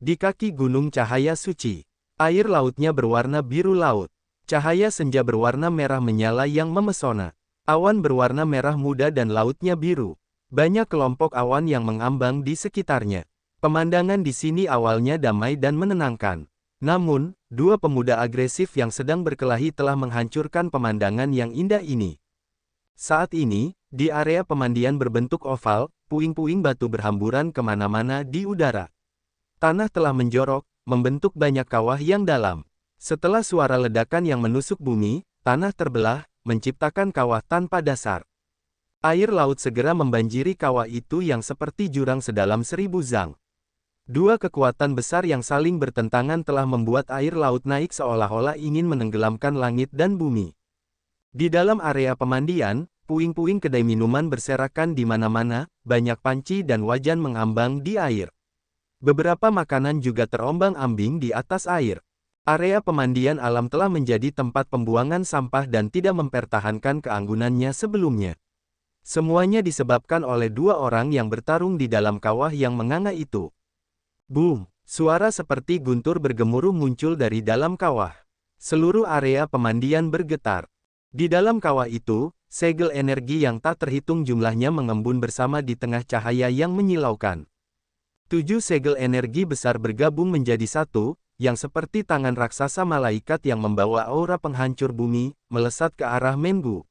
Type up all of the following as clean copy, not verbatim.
Di kaki gunung cahaya suci. Air lautnya berwarna biru laut. Cahaya senja berwarna merah menyala yang memesona. Awan berwarna merah muda dan lautnya biru. Banyak kelompok awan yang mengambang di sekitarnya. Pemandangan di sini awalnya damai dan menenangkan. Namun, dua pemuda agresif yang sedang berkelahi telah menghancurkan pemandangan yang indah ini. Saat ini, di area pemandian berbentuk oval, puing-puing batu berhamburan kemana-mana di udara. Tanah telah menjorok, membentuk banyak kawah yang dalam. Setelah suara ledakan yang menusuk bumi, tanah terbelah, menciptakan kawah tanpa dasar. Air laut segera membanjiri kawah itu yang seperti jurang sedalam 1000 zang. Dua kekuatan besar yang saling bertentangan telah membuat air laut naik seolah-olah ingin menenggelamkan langit dan bumi. Di dalam area pemandian, puing-puing kedai minuman berserakan di mana-mana, banyak panci dan wajan mengambang di air. Beberapa makanan juga terombang-ambing di atas air. Area pemandian alam telah menjadi tempat pembuangan sampah dan tidak mempertahankan keanggunannya sebelumnya. Semuanya disebabkan oleh dua orang yang bertarung di dalam kawah yang menganga itu. Boom! Suara seperti guntur bergemuruh muncul dari dalam kawah. Seluruh area pemandian bergetar. Di dalam kawah itu, segel energi yang tak terhitung jumlahnya mengembun bersama di tengah cahaya yang menyilaukan. 7 segel energi besar bergabung menjadi satu, yang seperti tangan raksasa malaikat yang membawa aura penghancur bumi, melesat ke arah Mengu.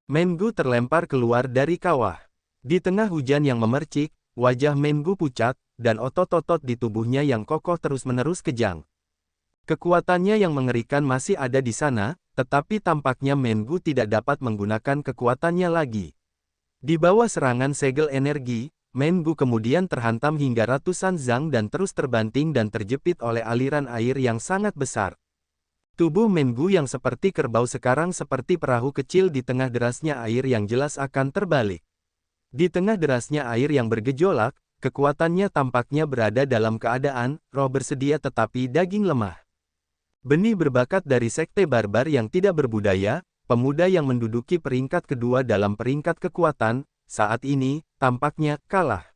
Mengu terlempar keluar dari kawah. Di tengah hujan yang memercik, wajah Mengu pucat, dan otot-otot di tubuhnya yang kokoh terus-menerus kejang. Kekuatannya yang mengerikan masih ada di sana, tetapi tampaknya Mengu tidak dapat menggunakan kekuatannya lagi. Di bawah serangan segel energi, Mengu kemudian terhantam hingga ratusan zang dan terus terbanting dan terjepit oleh aliran air yang sangat besar. Tubuh Mengu yang seperti kerbau sekarang seperti perahu kecil di tengah derasnya air yang jelas akan terbalik. Di tengah derasnya air yang bergejolak, kekuatannya tampaknya berada dalam keadaan, roh bersedia tetapi daging lemah. Benih berbakat dari sekte barbar yang tidak berbudaya, pemuda yang menduduki peringkat kedua dalam peringkat kekuatan, saat ini, tampaknya, kalah.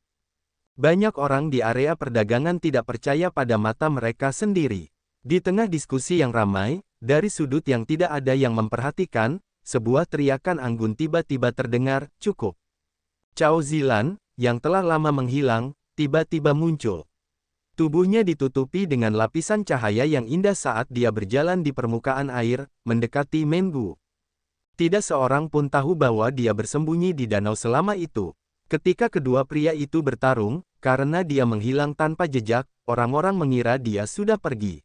Banyak orang di area perdagangan tidak percaya pada mata mereka sendiri. Di tengah diskusi yang ramai, dari sudut yang tidak ada yang memperhatikan, sebuah teriakan anggun tiba-tiba terdengar, cukup. Cao Zilan, yang telah lama menghilang, tiba-tiba muncul. Tubuhnya ditutupi dengan lapisan cahaya yang indah saat dia berjalan di permukaan air, mendekati Mengu. Tidak seorang pun tahu bahwa dia bersembunyi di danau selama itu. Ketika kedua pria itu bertarung, karena dia menghilang tanpa jejak, orang-orang mengira dia sudah pergi.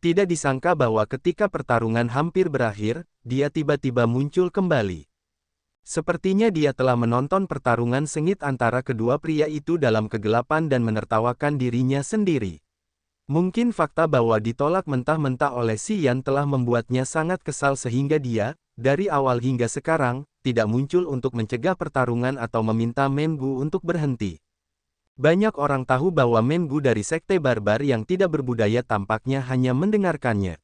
Tidak disangka bahwa ketika pertarungan hampir berakhir, dia tiba-tiba muncul kembali. Sepertinya dia telah menonton pertarungan sengit antara kedua pria itu dalam kegelapan dan menertawakan dirinya sendiri. Mungkin fakta bahwa ditolak mentah-mentah oleh Si Yan telah membuatnya sangat kesal sehingga dia, dari awal hingga sekarang, tidak muncul untuk mencegah pertarungan atau meminta Mengu untuk berhenti. Banyak orang tahu bahwa Mengu dari sekte barbar yang tidak berbudaya tampaknya hanya mendengarkannya.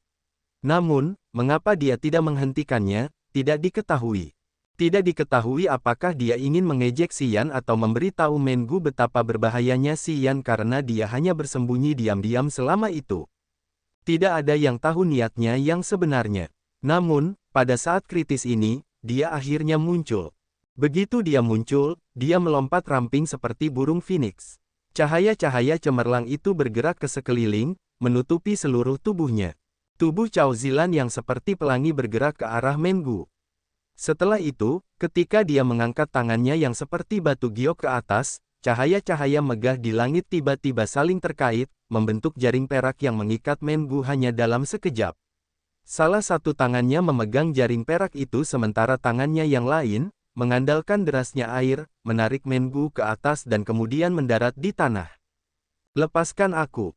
Namun, mengapa dia tidak menghentikannya, tidak diketahui. Tidak diketahui apakah dia ingin mengejek Si Yan atau memberitahu Mengu betapa berbahayanya Si Yan karena dia hanya bersembunyi diam-diam selama itu. Tidak ada yang tahu niatnya yang sebenarnya. Namun, pada saat kritis ini, dia akhirnya muncul. Begitu dia muncul, dia melompat ramping seperti burung phoenix. Cahaya-cahaya cemerlang itu bergerak ke sekeliling, menutupi seluruh tubuhnya. Tubuh Cao Zilan yang seperti pelangi bergerak ke arah Mengu. Setelah itu, ketika dia mengangkat tangannya yang seperti batu giok ke atas, cahaya-cahaya megah di langit tiba-tiba saling terkait, membentuk jaring perak yang mengikat Mengu hanya dalam sekejap. Salah satu tangannya memegang jaring perak itu sementara tangannya yang lain, mengandalkan derasnya air, menarik Mengu ke atas dan kemudian mendarat di tanah. Lepaskan aku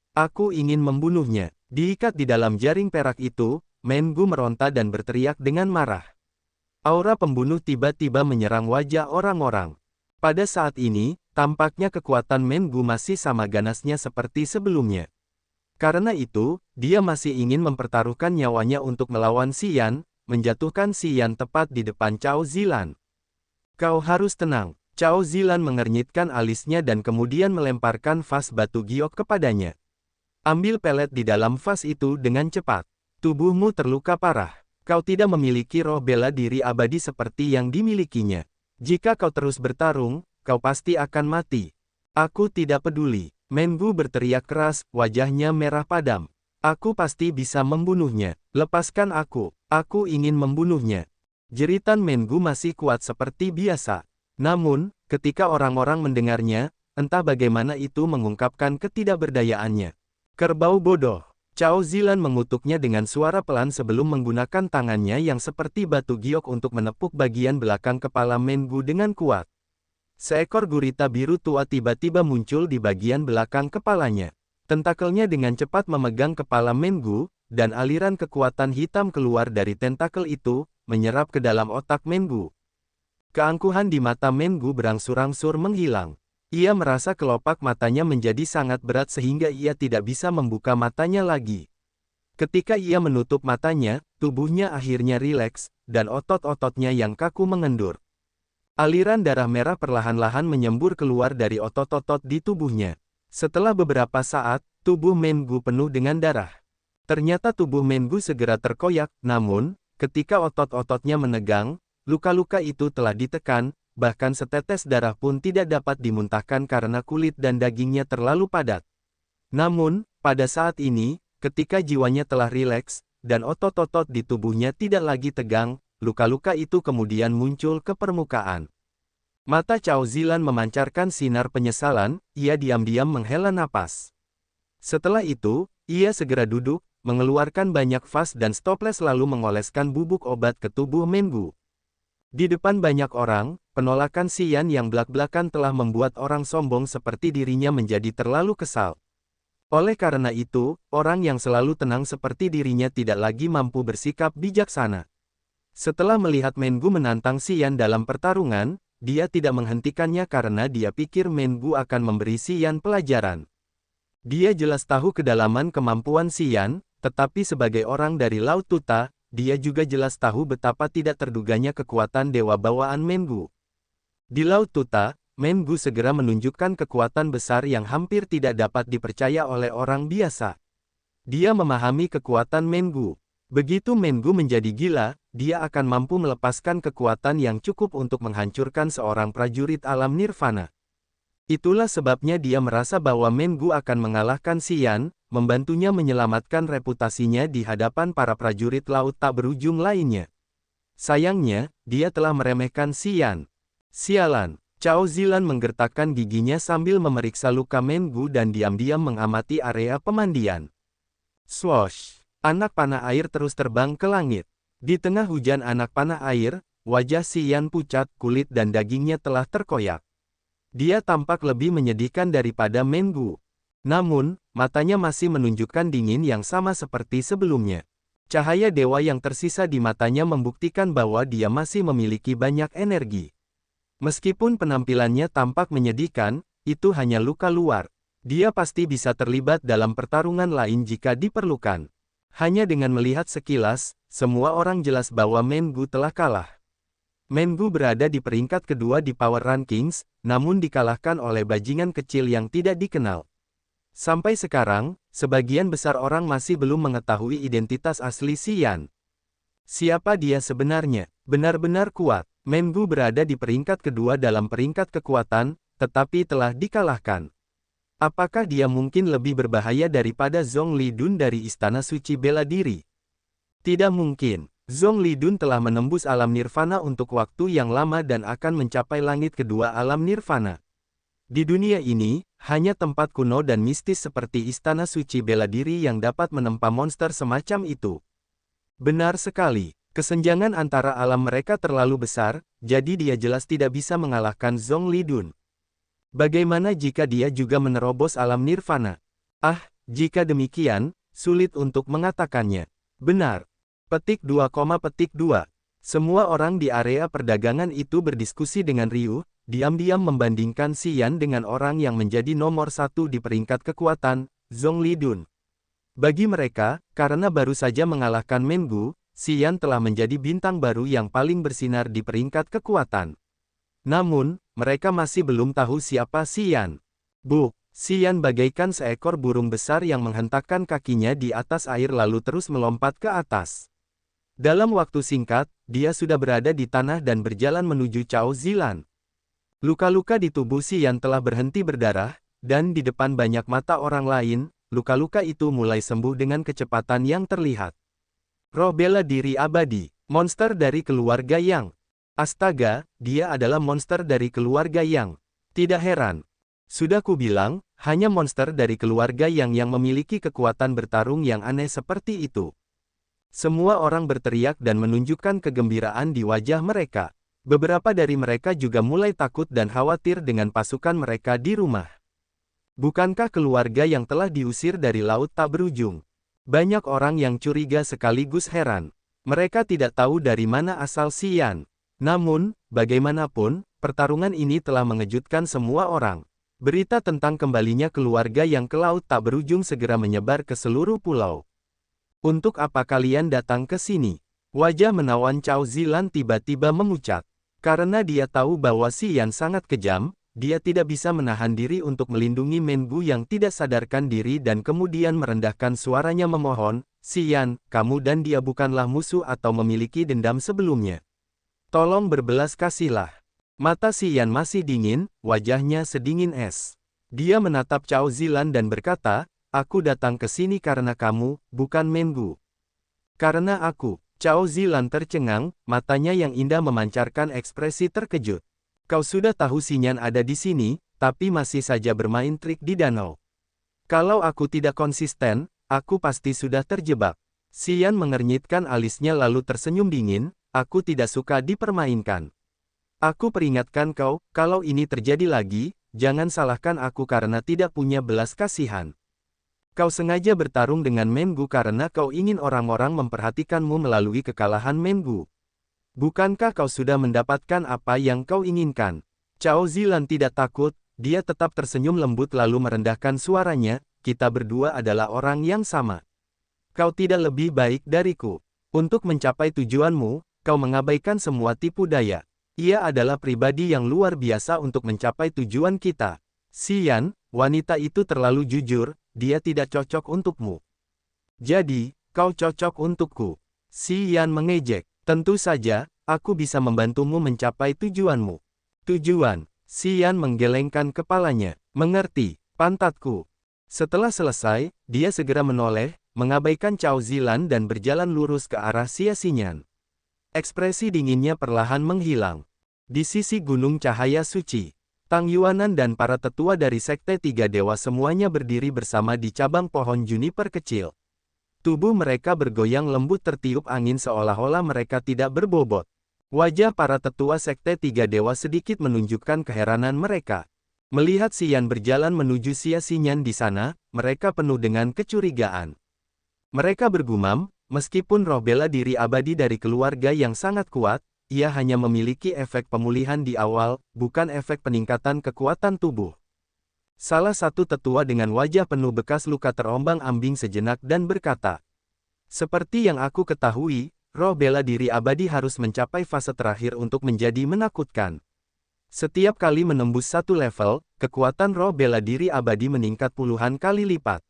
ingin membunuhnya. Diikat di dalam jaring perak itu, Mengu meronta dan berteriak dengan marah. Aura pembunuh tiba-tiba menyerang wajah orang-orang. Pada saat ini, tampaknya kekuatan Mengu masih sama ganasnya seperti sebelumnya. Karena itu, dia masih ingin mempertaruhkan nyawanya untuk melawan Si Yan, menjatuhkan Si Yan tepat di depan Cao Zilan. Kau harus tenang. Cao Zilan mengernyitkan alisnya dan kemudian melemparkan vas batu giok kepadanya. Ambil pelet di dalam vas itu dengan cepat. Tubuhmu terluka parah. Kau tidak memiliki roh bela diri abadi seperti yang dimilikinya. Jika kau terus bertarung, kau pasti akan mati. Aku tidak peduli. Mengu berteriak keras, wajahnya merah padam. Aku pasti bisa membunuhnya. Lepaskan aku. Aku ingin membunuhnya. Jeritan Mengu masih kuat seperti biasa. Namun, ketika orang-orang mendengarnya, entah bagaimana itu mengungkapkan ketidakberdayaannya. Kerbau bodoh. Cao Zilan mengutuknya dengan suara pelan sebelum menggunakan tangannya yang seperti batu giok untuk menepuk bagian belakang kepala Mengu dengan kuat. Seekor gurita biru tua tiba-tiba muncul di bagian belakang kepalanya. Tentakelnya dengan cepat memegang kepala Mengu, dan aliran kekuatan hitam keluar dari tentakel itu, menyerap ke dalam otak Mengu. Keangkuhan di mata Mengu berangsur-angsur menghilang. Ia merasa kelopak matanya menjadi sangat berat sehingga ia tidak bisa membuka matanya lagi. Ketika ia menutup matanya, tubuhnya akhirnya rileks, dan otot-ototnya yang kaku mengendur. Aliran darah merah perlahan-lahan menyembur keluar dari otot-otot di tubuhnya. Setelah beberapa saat, tubuh Mengu penuh dengan darah. Ternyata tubuh Mengu segera terkoyak, namun, ketika otot-ototnya menegang, luka-luka itu telah ditekan, bahkan setetes darah pun tidak dapat dimuntahkan karena kulit dan dagingnya terlalu padat. Namun, pada saat ini, ketika jiwanya telah rileks, dan otot-otot di tubuhnya tidak lagi tegang, luka-luka itu kemudian muncul ke permukaan. Mata Cao Zilan memancarkan sinar penyesalan, ia diam-diam menghela napas. Setelah itu, ia segera duduk, mengeluarkan banyak vas dan stoples lalu mengoleskan bubuk obat ke tubuh Mengu. Di depan banyak orang, penolakan Xian yang belak-belakan telah membuat orang sombong seperti dirinya menjadi terlalu kesal. Oleh karena itu, orang yang selalu tenang seperti dirinya tidak lagi mampu bersikap bijaksana. Setelah melihat Mengu menantang Xian dalam pertarungan, dia tidak menghentikannya karena dia pikir Mengu akan memberi Xian pelajaran. Dia jelas tahu kedalaman kemampuan Xian, tetapi sebagai orang dari Laut Tuta, dia juga jelas tahu betapa tidak terduganya kekuatan dewa bawaan Mengu. Di Laut Tuta, Mengu segera menunjukkan kekuatan besar yang hampir tidak dapat dipercaya oleh orang biasa. Dia memahami kekuatan Mengu. Begitu Mengu menjadi gila, dia akan mampu melepaskan kekuatan yang cukup untuk menghancurkan seorang prajurit alam nirvana. Itulah sebabnya dia merasa bahwa Mengu akan mengalahkan Xian, membantunya menyelamatkan reputasinya di hadapan para prajurit laut tak berujung lainnya. Sayangnya, dia telah meremehkan Xian. Sialan, Cao Zilan menggertakkan giginya sambil memeriksa luka Mengu dan diam-diam mengamati area pemandian. Swoosh! Anak panah air terus terbang ke langit. Di tengah hujan anak panah air, wajah Xian pucat, kulit dan dagingnya telah terkoyak. Dia tampak lebih menyedihkan daripada Mengu. Namun, matanya masih menunjukkan dingin yang sama seperti sebelumnya. Cahaya dewa yang tersisa di matanya membuktikan bahwa dia masih memiliki banyak energi. Meskipun penampilannya tampak menyedihkan, itu hanya luka luar. Dia pasti bisa terlibat dalam pertarungan lain jika diperlukan. Hanya dengan melihat sekilas, semua orang jelas bahwa Mengu telah kalah. Mengu berada di peringkat kedua di Power Rankings, namun dikalahkan oleh bajingan kecil yang tidak dikenal. Sampai sekarang, sebagian besar orang masih belum mengetahui identitas asli Xian. Siapa dia sebenarnya? Benar-benar kuat. Mengu berada di peringkat kedua dalam peringkat kekuatan, tetapi telah dikalahkan. Apakah dia mungkin lebih berbahaya daripada Zhong Lidun dari Istana Suci Bela Diri? Tidak mungkin. Zhong Lidun telah menembus alam nirvana untuk waktu yang lama dan akan mencapai langit kedua alam nirvana. Di dunia ini, hanya tempat kuno dan mistis seperti Istana Suci Bela Diri yang dapat menempa monster semacam itu. Benar sekali, kesenjangan antara alam mereka terlalu besar, jadi dia jelas tidak bisa mengalahkan Zhong Lidun. Bagaimana jika dia juga menerobos alam nirvana? Ah, jika demikian, sulit untuk mengatakannya. Benar. Petik 2, Semua orang di area perdagangan itu berdiskusi dengan riuh, diam-diam membandingkan Xian dengan orang yang menjadi nomor satu di peringkat kekuatan, Zhong Lidun. Bagi mereka, karena baru saja mengalahkan Mengu, Xian telah menjadi bintang baru yang paling bersinar di peringkat kekuatan. Namun, mereka masih belum tahu siapa Xian. Xian bagaikan seekor burung besar yang menghentakkan kakinya di atas air lalu terus melompat ke atas. Dalam waktu singkat, dia sudah berada di tanah dan berjalan menuju Cao Zilan. Luka-luka di tubuh Xian telah berhenti berdarah, dan di depan banyak mata orang lain, luka-luka itu mulai sembuh dengan kecepatan yang terlihat. Roh bela diri abadi, monster dari keluarga Yang. Astaga, dia adalah monster dari keluarga Yang. Tidak heran. Sudah kubilang, hanya monster dari keluarga yang memiliki kekuatan bertarung yang aneh seperti itu. Semua orang berteriak dan menunjukkan kegembiraan di wajah mereka. Beberapa dari mereka juga mulai takut dan khawatir dengan pasukan mereka di rumah. Bukankah keluarga yang telah diusir dari laut tak berujung? Banyak orang yang curiga sekaligus heran. Mereka tidak tahu dari mana asal Xian. Namun, bagaimanapun, pertarungan ini telah mengejutkan semua orang. Berita tentang kembalinya keluarga yang ke laut tak berujung segera menyebar ke seluruh pulau. Untuk apa kalian datang ke sini? Wajah menawan Cao Zilan tiba-tiba memucat. Karena dia tahu bahwa Xian sangat kejam, dia tidak bisa menahan diri untuk melindungi Mengu yang tidak sadarkan diri dan kemudian merendahkan suaranya memohon, Xian, kamu dan dia bukanlah musuh atau memiliki dendam sebelumnya. Tolong berbelas kasihlah. Mata Xian masih dingin, wajahnya sedingin es. Dia menatap Cao Zilan dan berkata, aku datang ke sini karena kamu, bukan Mengu. Karena aku. Cao Zilan tercengang, matanya yang indah memancarkan ekspresi terkejut. Kau sudah tahu Xian ada di sini, tapi masih saja bermain trik di danau. Kalau aku tidak konsisten, aku pasti sudah terjebak. Xian mengernyitkan alisnya lalu tersenyum dingin, aku tidak suka dipermainkan. Aku peringatkan kau, kalau ini terjadi lagi, jangan salahkan aku karena tidak punya belas kasihan. Kau sengaja bertarung dengan Mengu karena kau ingin orang-orang memperhatikanmu melalui kekalahan Mengu. Bukankah kau sudah mendapatkan apa yang kau inginkan? Cao Zilan tidak takut, dia tetap tersenyum lembut lalu merendahkan suaranya, kita berdua adalah orang yang sama. Kau tidak lebih baik dariku. Untuk mencapai tujuanmu, kau mengabaikan semua tipu daya. Ia adalah pribadi yang luar biasa untuk mencapai tujuan kita. Xian, wanita itu terlalu jujur, dia tidak cocok untukmu. Jadi, kau cocok untukku. Xian mengejek. Tentu saja, aku bisa membantumu mencapai tujuanmu. Tujuan. Xian menggelengkan kepalanya. Mengerti, pantatku. Setelah selesai, dia segera menoleh, mengabaikan Cao Zilan dan berjalan lurus ke arah Xia Xian. Ekspresi dinginnya perlahan menghilang. Di sisi gunung cahaya suci, Tang Yuanan dan para tetua dari Sekte Tiga Dewa semuanya berdiri bersama di cabang pohon juniper kecil. Tubuh mereka bergoyang lembut tertiup angin seolah-olah mereka tidak berbobot. Wajah para tetua Sekte Tiga Dewa sedikit menunjukkan keheranan mereka. Melihat Xian berjalan menuju Xia Xian di sana, mereka penuh dengan kecurigaan. Mereka bergumam, meskipun roh bela diri abadi dari keluarga yang sangat kuat, ia hanya memiliki efek pemulihan di awal, bukan efek peningkatan kekuatan tubuh. Salah satu tetua dengan wajah penuh bekas luka terombang-ambing sejenak dan berkata, seperti yang aku ketahui, roh bela diri abadi harus mencapai fase terakhir untuk menjadi menakutkan. Setiap kali menembus satu level, kekuatan roh bela diri abadi meningkat puluhan kali lipat.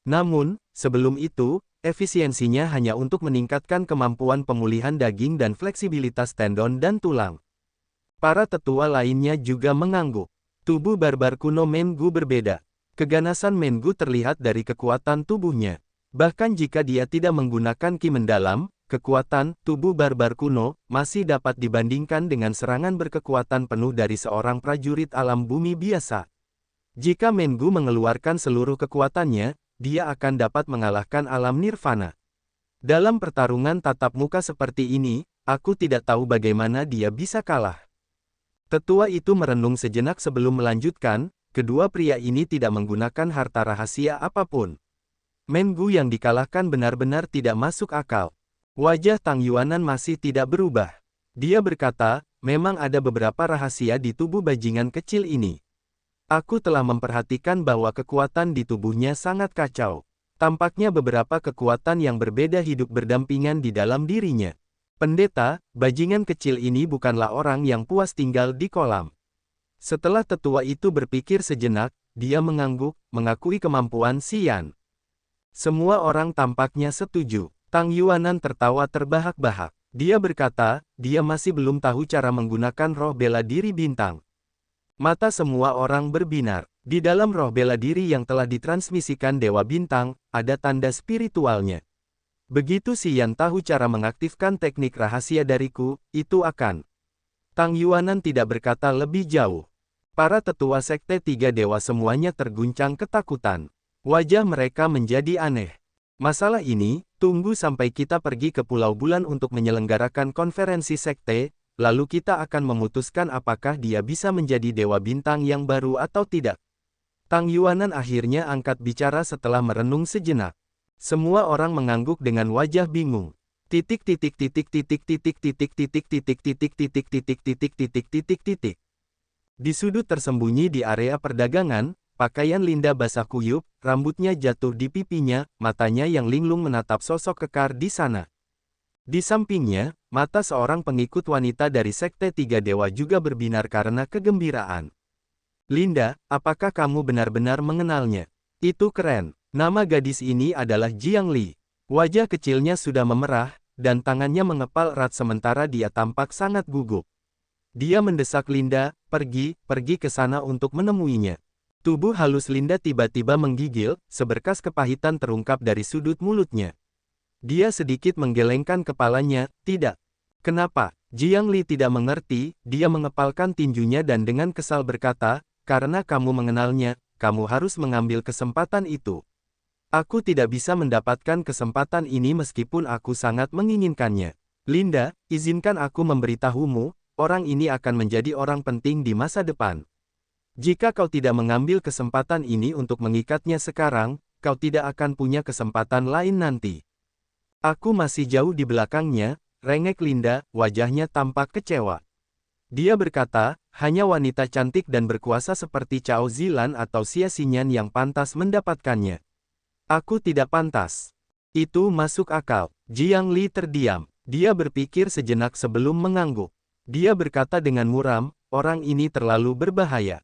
Namun, sebelum itu, efisiensinya hanya untuk meningkatkan kemampuan pemulihan daging dan fleksibilitas tendon dan tulang. Para tetua lainnya juga mengangguk. Tubuh barbar kuno Mengu berbeda. Keganasan Mengu terlihat dari kekuatan tubuhnya. Bahkan jika dia tidak menggunakan ki mendalam, kekuatan tubuh barbar kuno masih dapat dibandingkan dengan serangan berkekuatan penuh dari seorang prajurit alam bumi biasa. Jika Mengu mengeluarkan seluruh kekuatannya, dia akan dapat mengalahkan alam nirvana. Dalam pertarungan tatap muka seperti ini, aku tidak tahu bagaimana dia bisa kalah. Tetua itu merenung sejenak sebelum melanjutkan, kedua pria ini tidak menggunakan harta rahasia apapun. Mengu yang dikalahkan benar-benar tidak masuk akal. Wajah Tang Yuanan masih tidak berubah. Dia berkata, memang ada beberapa rahasia di tubuh bajingan kecil ini. Aku telah memperhatikan bahwa kekuatan di tubuhnya sangat kacau. Tampaknya beberapa kekuatan yang berbeda hidup berdampingan di dalam dirinya. Pendeta, bajingan kecil ini bukanlah orang yang puas tinggal di kolam. Setelah tetua itu berpikir sejenak, dia mengangguk, mengakui kemampuan Xian. Semua orang tampaknya setuju. Tang Yuanan tertawa terbahak-bahak. Dia berkata, dia masih belum tahu cara menggunakan roh bela diri bintang. Mata semua orang berbinar. Di dalam roh bela diri yang telah ditransmisikan Dewa Bintang, ada tanda spiritualnya. Begitu Xian tahu cara mengaktifkan teknik rahasia dariku, itu akan. Tang Yuanan tidak berkata lebih jauh. Para tetua sekte tiga dewa semuanya terguncang ketakutan. Wajah mereka menjadi aneh. Masalah ini, tunggu sampai kita pergi ke Pulau Bulan untuk menyelenggarakan konferensi sekte, lalu kita akan memutuskan apakah dia bisa menjadi Dewa Bintang yang baru atau tidak. Tang Yuanan akhirnya angkat bicara setelah merenung sejenak. Semua orang mengangguk dengan wajah bingung. Titik titik titik titik titik titik titik titik titik titik titik titik titik titik titik. Di sudut tersembunyi di area perdagangan, pakaian Linda basah kuyup, rambutnya jatuh di pipinya, matanya yang linglung menatap sosok kekar di sana. Di sampingnya, mata seorang pengikut wanita dari Sekte Tiga Dewa juga berbinar karena kegembiraan. Linda, apakah kamu benar-benar mengenalnya? Itu keren. Nama gadis ini adalah Jiang Li. Wajah kecilnya sudah memerah, dan tangannya mengepal erat sementara dia tampak sangat gugup. Dia mendesak Linda, pergi ke sana untuk menemuinya. Tubuh halus Linda tiba-tiba menggigil, seberkas kepahitan terungkap dari sudut mulutnya. Dia sedikit menggelengkan kepalanya, tidak. Kenapa? Jiang Li tidak mengerti, dia mengepalkan tinjunya dan dengan kesal berkata, karena kamu mengenalnya, kamu harus mengambil kesempatan itu. Aku tidak bisa mendapatkan kesempatan ini meskipun aku sangat menginginkannya. Linda, izinkan aku memberitahumu, orang ini akan menjadi orang penting di masa depan. Jika kau tidak mengambil kesempatan ini untuk mengikatnya sekarang, kau tidak akan punya kesempatan lain nanti. Aku masih jauh di belakangnya, rengek Linda, wajahnya tampak kecewa. Dia berkata, hanya wanita cantik dan berkuasa seperti Cao Zilan atau Xia Xinyan yang pantas mendapatkannya. Aku tidak pantas. Itu masuk akal. Jiang Li terdiam. Dia berpikir sejenak sebelum mengangguk. Dia berkata dengan muram, orang ini terlalu berbahaya.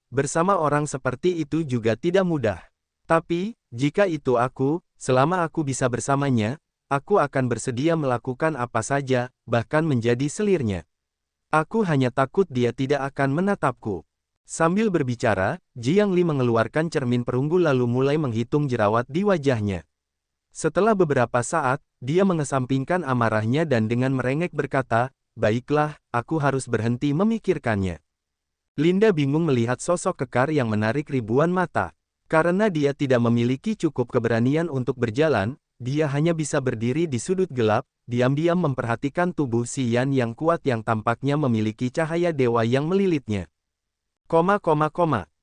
Bersama orang seperti itu juga tidak mudah. Tapi, jika itu aku, selama aku bisa bersamanya, aku akan bersedia melakukan apa saja, bahkan menjadi selirnya. Aku hanya takut dia tidak akan menatapku. Sambil berbicara, Jiang Li mengeluarkan cermin perunggu lalu mulai menghitung jerawat di wajahnya. Setelah beberapa saat, dia mengesampingkan amarahnya dan dengan merengek berkata, baiklah, aku harus berhenti memikirkannya. Linda bingung melihat sosok kekar yang menarik ribuan mata. Karena dia tidak memiliki cukup keberanian untuk berjalan, dia hanya bisa berdiri di sudut gelap, diam-diam memperhatikan tubuh Xian yang kuat yang tampaknya memiliki cahaya dewa yang melilitnya.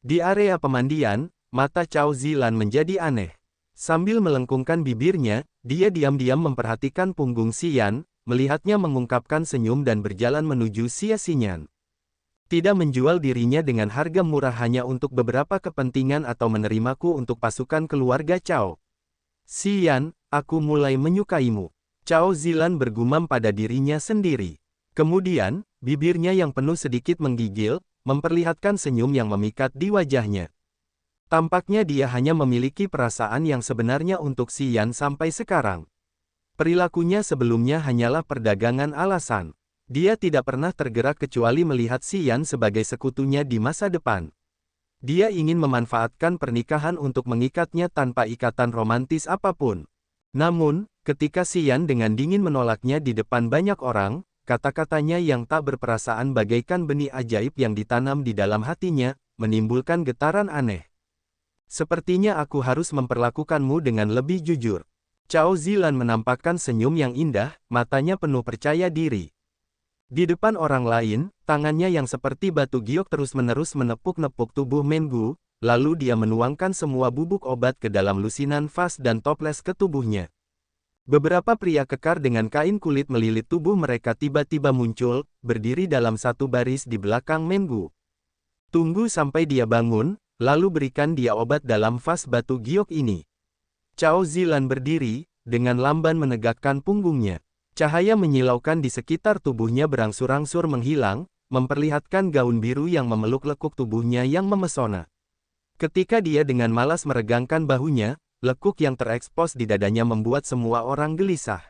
Di area pemandian, mata Cao Zilan menjadi aneh. Sambil melengkungkan bibirnya, dia diam-diam memperhatikan punggung Xian, melihatnya mengungkapkan senyum dan berjalan menuju Xia Xinyan. Tidak menjual dirinya dengan harga murah hanya untuk beberapa kepentingan atau menerimaku untuk pasukan keluarga Cao. Xian, aku mulai menyukaimu. Cao Zilan bergumam pada dirinya sendiri. Kemudian, bibirnya yang penuh sedikit menggigil, memperlihatkan senyum yang memikat di wajahnya. Tampaknya dia hanya memiliki perasaan yang sebenarnya untuk Xian sampai sekarang. Perilakunya sebelumnya hanyalah perdagangan alasan. Dia tidak pernah tergerak kecuali melihat Xian sebagai sekutunya di masa depan. Dia ingin memanfaatkan pernikahan untuk mengikatnya tanpa ikatan romantis apapun. Namun, ketika Xian dengan dingin menolaknya di depan banyak orang, kata-katanya yang tak berperasaan bagaikan benih ajaib yang ditanam di dalam hatinya, menimbulkan getaran aneh. Sepertinya aku harus memperlakukanmu dengan lebih jujur. Cao Zilan menampakkan senyum yang indah, matanya penuh percaya diri. Di depan orang lain, tangannya yang seperti batu giok terus-menerus menepuk-nepuk tubuh Mengu, lalu dia menuangkan semua bubuk obat ke dalam lusinan vas dan toples ke tubuhnya. Beberapa pria kekar dengan kain kulit melilit tubuh mereka tiba-tiba muncul, berdiri dalam satu baris di belakang Mengu. Tunggu sampai dia bangun, lalu berikan dia obat dalam vas batu giok ini. Cao Zilan berdiri, dengan lamban menegakkan punggungnya. Cahaya menyilaukan di sekitar tubuhnya berangsur-angsur menghilang, memperlihatkan gaun biru yang memeluk lekuk tubuhnya yang memesona. Ketika dia dengan malas meregangkan bahunya, lekuk yang terekspos di dadanya membuat semua orang gelisah.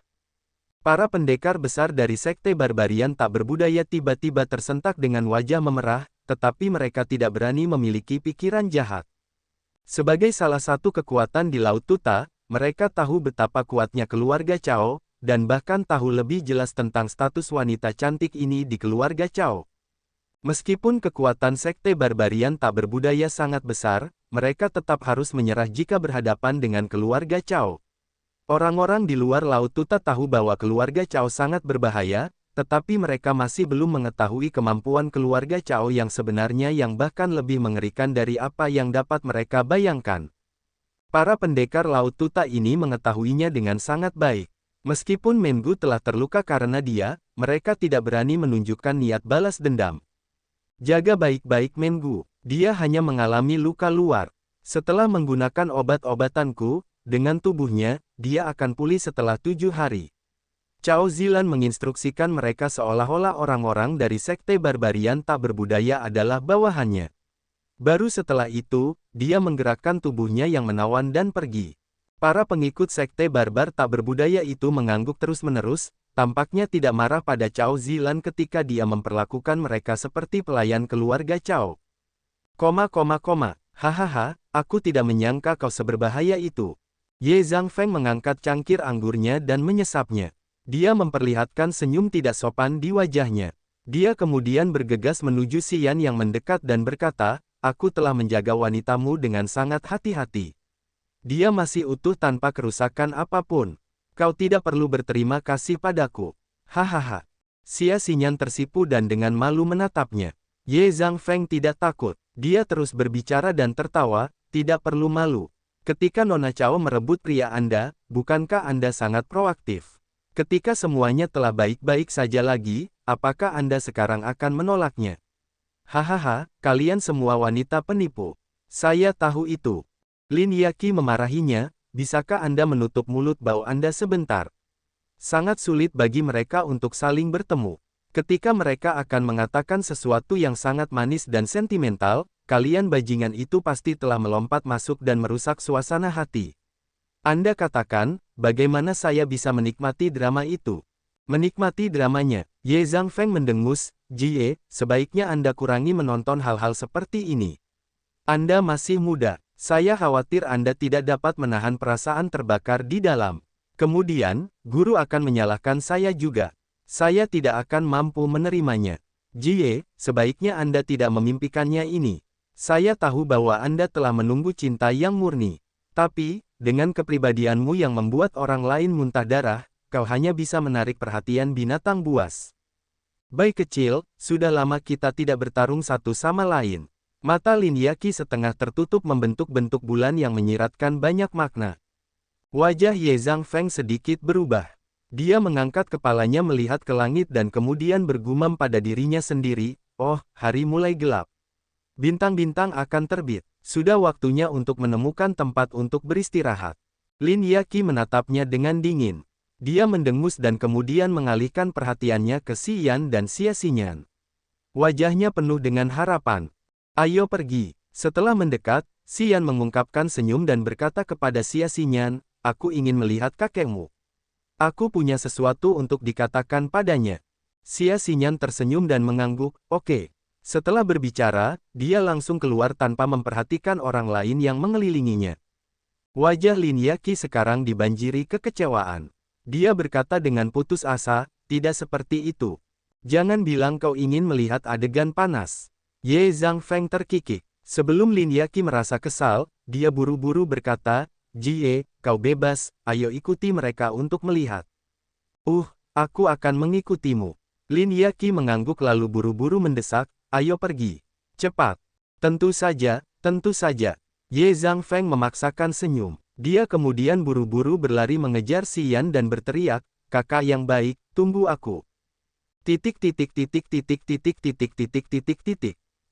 Para pendekar besar dari sekte barbarian tak berbudaya tiba-tiba tersentak dengan wajah memerah, tetapi mereka tidak berani memiliki pikiran jahat. Sebagai salah satu kekuatan di Laut Tuta, mereka tahu betapa kuatnya keluarga Cao, dan bahkan tahu lebih jelas tentang status wanita cantik ini di keluarga Cao. Meskipun kekuatan sekte barbarian tak berbudaya sangat besar, mereka tetap harus menyerah jika berhadapan dengan keluarga Cao. Orang-orang di luar Laut Tuta tahu bahwa keluarga Cao sangat berbahaya, tetapi mereka masih belum mengetahui kemampuan keluarga Cao yang sebenarnya yang bahkan lebih mengerikan dari apa yang dapat mereka bayangkan. Para pendekar Laut Tuta ini mengetahuinya dengan sangat baik. Meskipun Mengu telah terluka karena dia, mereka tidak berani menunjukkan niat balas dendam. Jaga baik-baik Mengu, dia hanya mengalami luka luar. Setelah menggunakan obat-obatanku, dengan tubuhnya, dia akan pulih setelah 7 hari. Cao Zilan menginstruksikan mereka seolah-olah orang-orang dari sekte barbarian tak berbudaya adalah bawahannya. Baru setelah itu, dia menggerakkan tubuhnya yang menawan dan pergi. Para pengikut sekte barbar tak berbudaya itu mengangguk terus-menerus, tampaknya tidak marah pada Cao Zilan ketika dia memperlakukan mereka seperti pelayan keluarga Cao. Hahaha, aku tidak menyangka kau seberbahaya itu. Ye Zhangfeng mengangkat cangkir anggurnya dan menyesapnya. Dia memperlihatkan senyum tidak sopan di wajahnya. Dia kemudian bergegas menuju Xian yang mendekat dan berkata, aku telah menjaga wanitamu dengan sangat hati-hati. Dia masih utuh tanpa kerusakan apapun. Kau tidak perlu berterima kasih padaku. Hahaha. Xia Xinyan tersipu dan dengan malu menatapnya. Ye Zhangfeng tidak takut. Dia terus berbicara dan tertawa, tidak perlu malu. Ketika Nona Cao merebut pria Anda, bukankah Anda sangat proaktif? Ketika semuanya telah baik-baik saja lagi, apakah Anda sekarang akan menolaknya? Hahaha, kalian semua wanita penipu. Saya tahu itu. Lin Yaqi memarahinya, bisakah Anda menutup mulut bau Anda sebentar? Sangat sulit bagi mereka untuk saling bertemu. Ketika mereka akan mengatakan sesuatu yang sangat manis dan sentimental, kalian bajingan itu pasti telah melompat masuk dan merusak suasana hati. Anda katakan, bagaimana saya bisa menikmati drama itu? Menikmati dramanya, Ye Zhangfeng mendengus, Jie, sebaiknya Anda kurangi menonton hal-hal seperti ini. Anda masih muda, saya khawatir Anda tidak dapat menahan perasaan terbakar di dalam. Kemudian, guru akan menyalahkan saya juga. Saya tidak akan mampu menerimanya. Jie, sebaiknya Anda tidak memimpikannya ini. Saya tahu bahwa Anda telah menunggu cinta yang murni. Tapi, dengan kepribadianmu yang membuat orang lain muntah darah, kau hanya bisa menarik perhatian binatang buas. Bayi kecil, sudah lama kita tidak bertarung satu sama lain. Mata Lin Yaqi setengah tertutup membentuk bentuk bulan yang menyiratkan banyak makna. Wajah Ye Zhangfeng sedikit berubah. Dia mengangkat kepalanya melihat ke langit dan kemudian bergumam pada dirinya sendiri, oh, hari mulai gelap. Bintang-bintang akan terbit. Sudah waktunya untuk menemukan tempat untuk beristirahat. Lin Yaqi menatapnya dengan dingin. Dia mendengus dan kemudian mengalihkan perhatiannya ke Xian dan Xia Xinyan. Wajahnya penuh dengan harapan. Ayo pergi. Setelah mendekat, Xian mengungkapkan senyum dan berkata kepada Xia Xinyan, aku ingin melihat kakekmu. Aku punya sesuatu untuk dikatakan padanya. Xia Xinyan tersenyum dan mengangguk, oke. Setelah berbicara, dia langsung keluar tanpa memperhatikan orang lain yang mengelilinginya. Wajah Lin Yaqi sekarang dibanjiri kekecewaan. Dia berkata dengan putus asa, tidak seperti itu. Jangan bilang kau ingin melihat adegan panas. Ye Zhangfeng terkikik. Sebelum Lin Yaqi merasa kesal, dia buru-buru berkata, Jie, kau bebas, ayo ikuti mereka untuk melihat. Aku akan mengikutimu. Lin Yaqi mengangguk lalu buru-buru mendesak, ayo pergi. Cepat. Tentu saja, tentu saja. Ye Zhangfeng memaksakan senyum. Dia kemudian buru-buru berlari mengejar Xian dan berteriak, kakak yang baik, tunggu aku.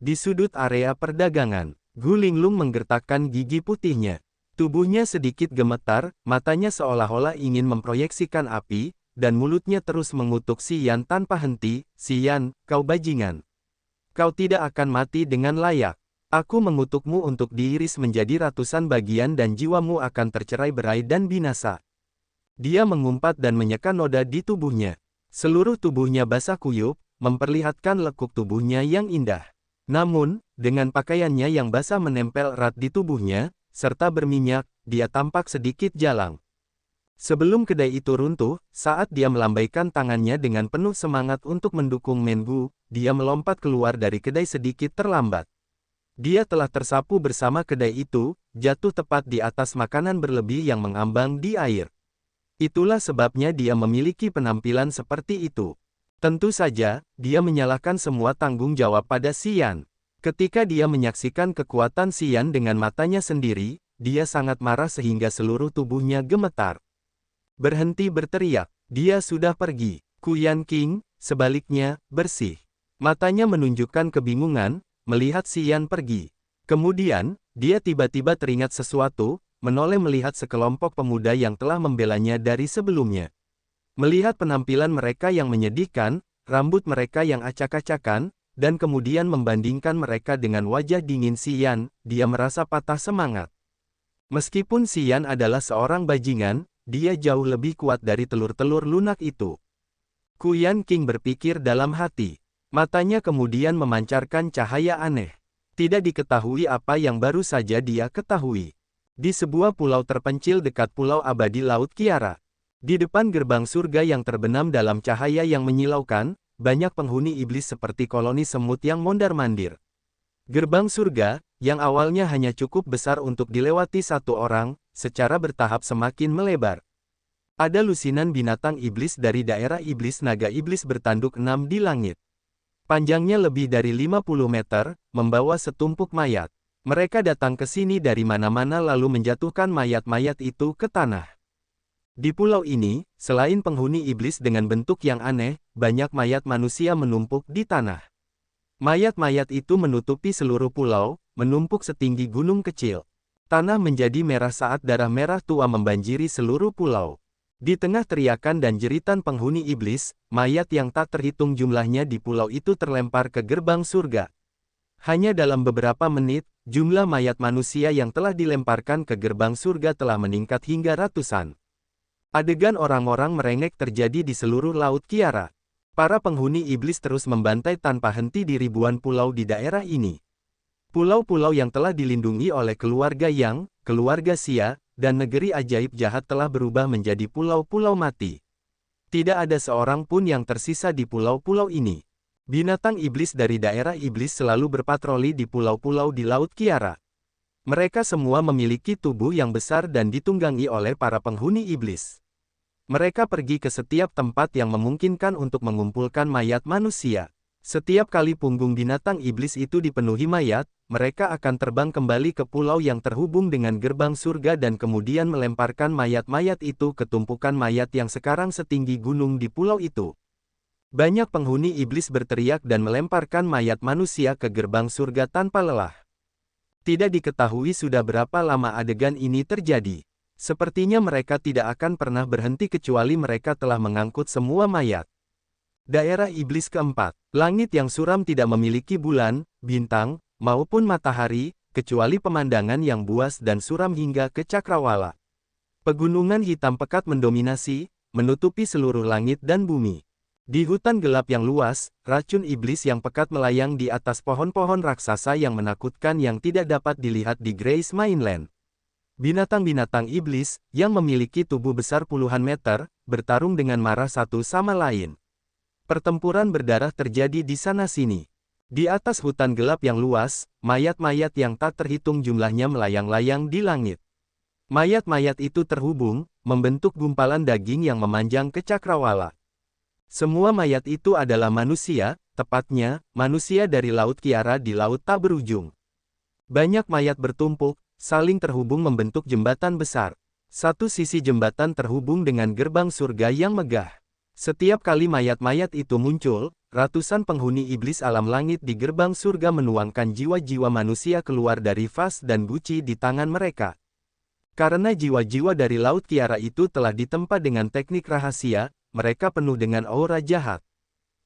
Di sudut area perdagangan, Gu Linglong menggertakkan gigi putihnya. Tubuhnya sedikit gemetar, matanya seolah-olah ingin memproyeksikan api, dan mulutnya terus mengutuk Xian tanpa henti, Xian, kau bajingan. Kau tidak akan mati dengan layak. Aku mengutukmu untuk diiris menjadi ratusan bagian dan jiwamu akan tercerai-berai dan binasa. Dia mengumpat dan menyeka noda di tubuhnya. Seluruh tubuhnya basah kuyup, memperlihatkan lekuk tubuhnya yang indah. Namun, dengan pakaiannya yang basah menempel erat di tubuhnya, serta berminyak, dia tampak sedikit jalang. Sebelum kedai itu runtuh, saat dia melambaikan tangannya dengan penuh semangat untuk mendukung Mengu, dia melompat keluar dari kedai sedikit terlambat. Dia telah tersapu bersama kedai itu, jatuh tepat di atas makanan berlebih yang mengambang di air. Itulah sebabnya dia memiliki penampilan seperti itu. Tentu saja, dia menyalahkan semua tanggung jawab pada Xian. Ketika dia menyaksikan kekuatan Xian dengan matanya sendiri, dia sangat marah sehingga seluruh tubuhnya gemetar. Berhenti berteriak, dia sudah pergi. Kuyan King, sebaliknya, bersih. Matanya menunjukkan kebingungan, melihat Xian pergi. Kemudian, dia tiba-tiba teringat sesuatu, menoleh melihat sekelompok pemuda yang telah membelanya dari sebelumnya. Melihat penampilan mereka yang menyedihkan, rambut mereka yang acak-acakan, dan kemudian membandingkan mereka dengan wajah dingin Xian, dia merasa patah semangat. Meskipun Xian adalah seorang bajingan, dia jauh lebih kuat dari telur-telur lunak itu. Kuyan King berpikir dalam hati. Matanya kemudian memancarkan cahaya aneh. Tidak diketahui apa yang baru saja dia ketahui. Di sebuah pulau terpencil dekat Pulau Abadi Laut Kiara. Di depan gerbang surga yang terbenam dalam cahaya yang menyilaukan, banyak penghuni iblis seperti koloni semut yang mondar-mandir. Gerbang surga, yang awalnya hanya cukup besar untuk dilewati satu orang, secara bertahap semakin melebar. Ada lusinan binatang iblis dari daerah iblis naga iblis bertanduk 6 di langit. Panjangnya lebih dari 50 meter, membawa setumpuk mayat. Mereka datang ke sini dari mana-mana lalu menjatuhkan mayat-mayat itu ke tanah. Di pulau ini, selain penghuni iblis dengan bentuk yang aneh, banyak mayat manusia menumpuk di tanah. Mayat-mayat itu menutupi seluruh pulau, menumpuk setinggi gunung kecil. Tanah menjadi merah saat darah merah tua membanjiri seluruh pulau. Di tengah teriakan dan jeritan penghuni iblis, mayat yang tak terhitung jumlahnya di pulau itu terlempar ke gerbang surga. Hanya dalam beberapa menit, jumlah mayat manusia yang telah dilemparkan ke gerbang surga telah meningkat hingga ratusan. Adegan orang-orang merengek terjadi di seluruh Laut Kiara. Para penghuni iblis terus membantai tanpa henti di ribuan pulau di daerah ini. Pulau-pulau yang telah dilindungi oleh keluarga Yang, keluarga Xia, dan negeri ajaib jahat telah berubah menjadi pulau-pulau mati. Tidak ada seorang pun yang tersisa di pulau-pulau ini. Binatang iblis dari daerah iblis selalu berpatroli di pulau-pulau di Laut Kiara. Mereka semua memiliki tubuh yang besar dan ditunggangi oleh para penghuni iblis. Mereka pergi ke setiap tempat yang memungkinkan untuk mengumpulkan mayat manusia. Setiap kali punggung binatang iblis itu dipenuhi mayat, mereka akan terbang kembali ke pulau yang terhubung dengan gerbang surga dan kemudian melemparkan mayat-mayat itu ke tumpukan mayat yang sekarang setinggi gunung di pulau itu. Banyak penghuni iblis berteriak dan melemparkan mayat manusia ke gerbang surga tanpa lelah. Tidak diketahui sudah berapa lama adegan ini terjadi. Sepertinya mereka tidak akan pernah berhenti kecuali mereka telah mengangkut semua mayat. Daerah iblis keempat. Langit yang suram tidak memiliki bulan, bintang, maupun matahari, kecuali pemandangan yang buas dan suram hingga ke cakrawala. Pegunungan hitam pekat mendominasi, menutupi seluruh langit dan bumi. Di hutan gelap yang luas, racun iblis yang pekat melayang di atas pohon-pohon raksasa yang menakutkan yang tidak dapat dilihat di Grace Mainland. Binatang-binatang iblis, yang memiliki tubuh besar puluhan meter, bertarung dengan marah satu sama lain. Pertempuran berdarah terjadi di sana-sini. Di atas hutan gelap yang luas, mayat-mayat yang tak terhitung jumlahnya melayang-layang di langit. Mayat-mayat itu terhubung, membentuk gumpalan daging yang memanjang ke cakrawala. Semua mayat itu adalah manusia, tepatnya, manusia dari Laut Kiara di Laut Tak Berujung. Banyak mayat bertumpuk, saling terhubung membentuk jembatan besar. Satu sisi jembatan terhubung dengan gerbang surga yang megah. Setiap kali mayat-mayat itu muncul, ratusan penghuni iblis alam langit di gerbang surga menuangkan jiwa-jiwa manusia keluar dari vas dan guci di tangan mereka. Karena jiwa-jiwa dari Laut Kiara itu telah ditempa dengan teknik rahasia, mereka penuh dengan aura jahat.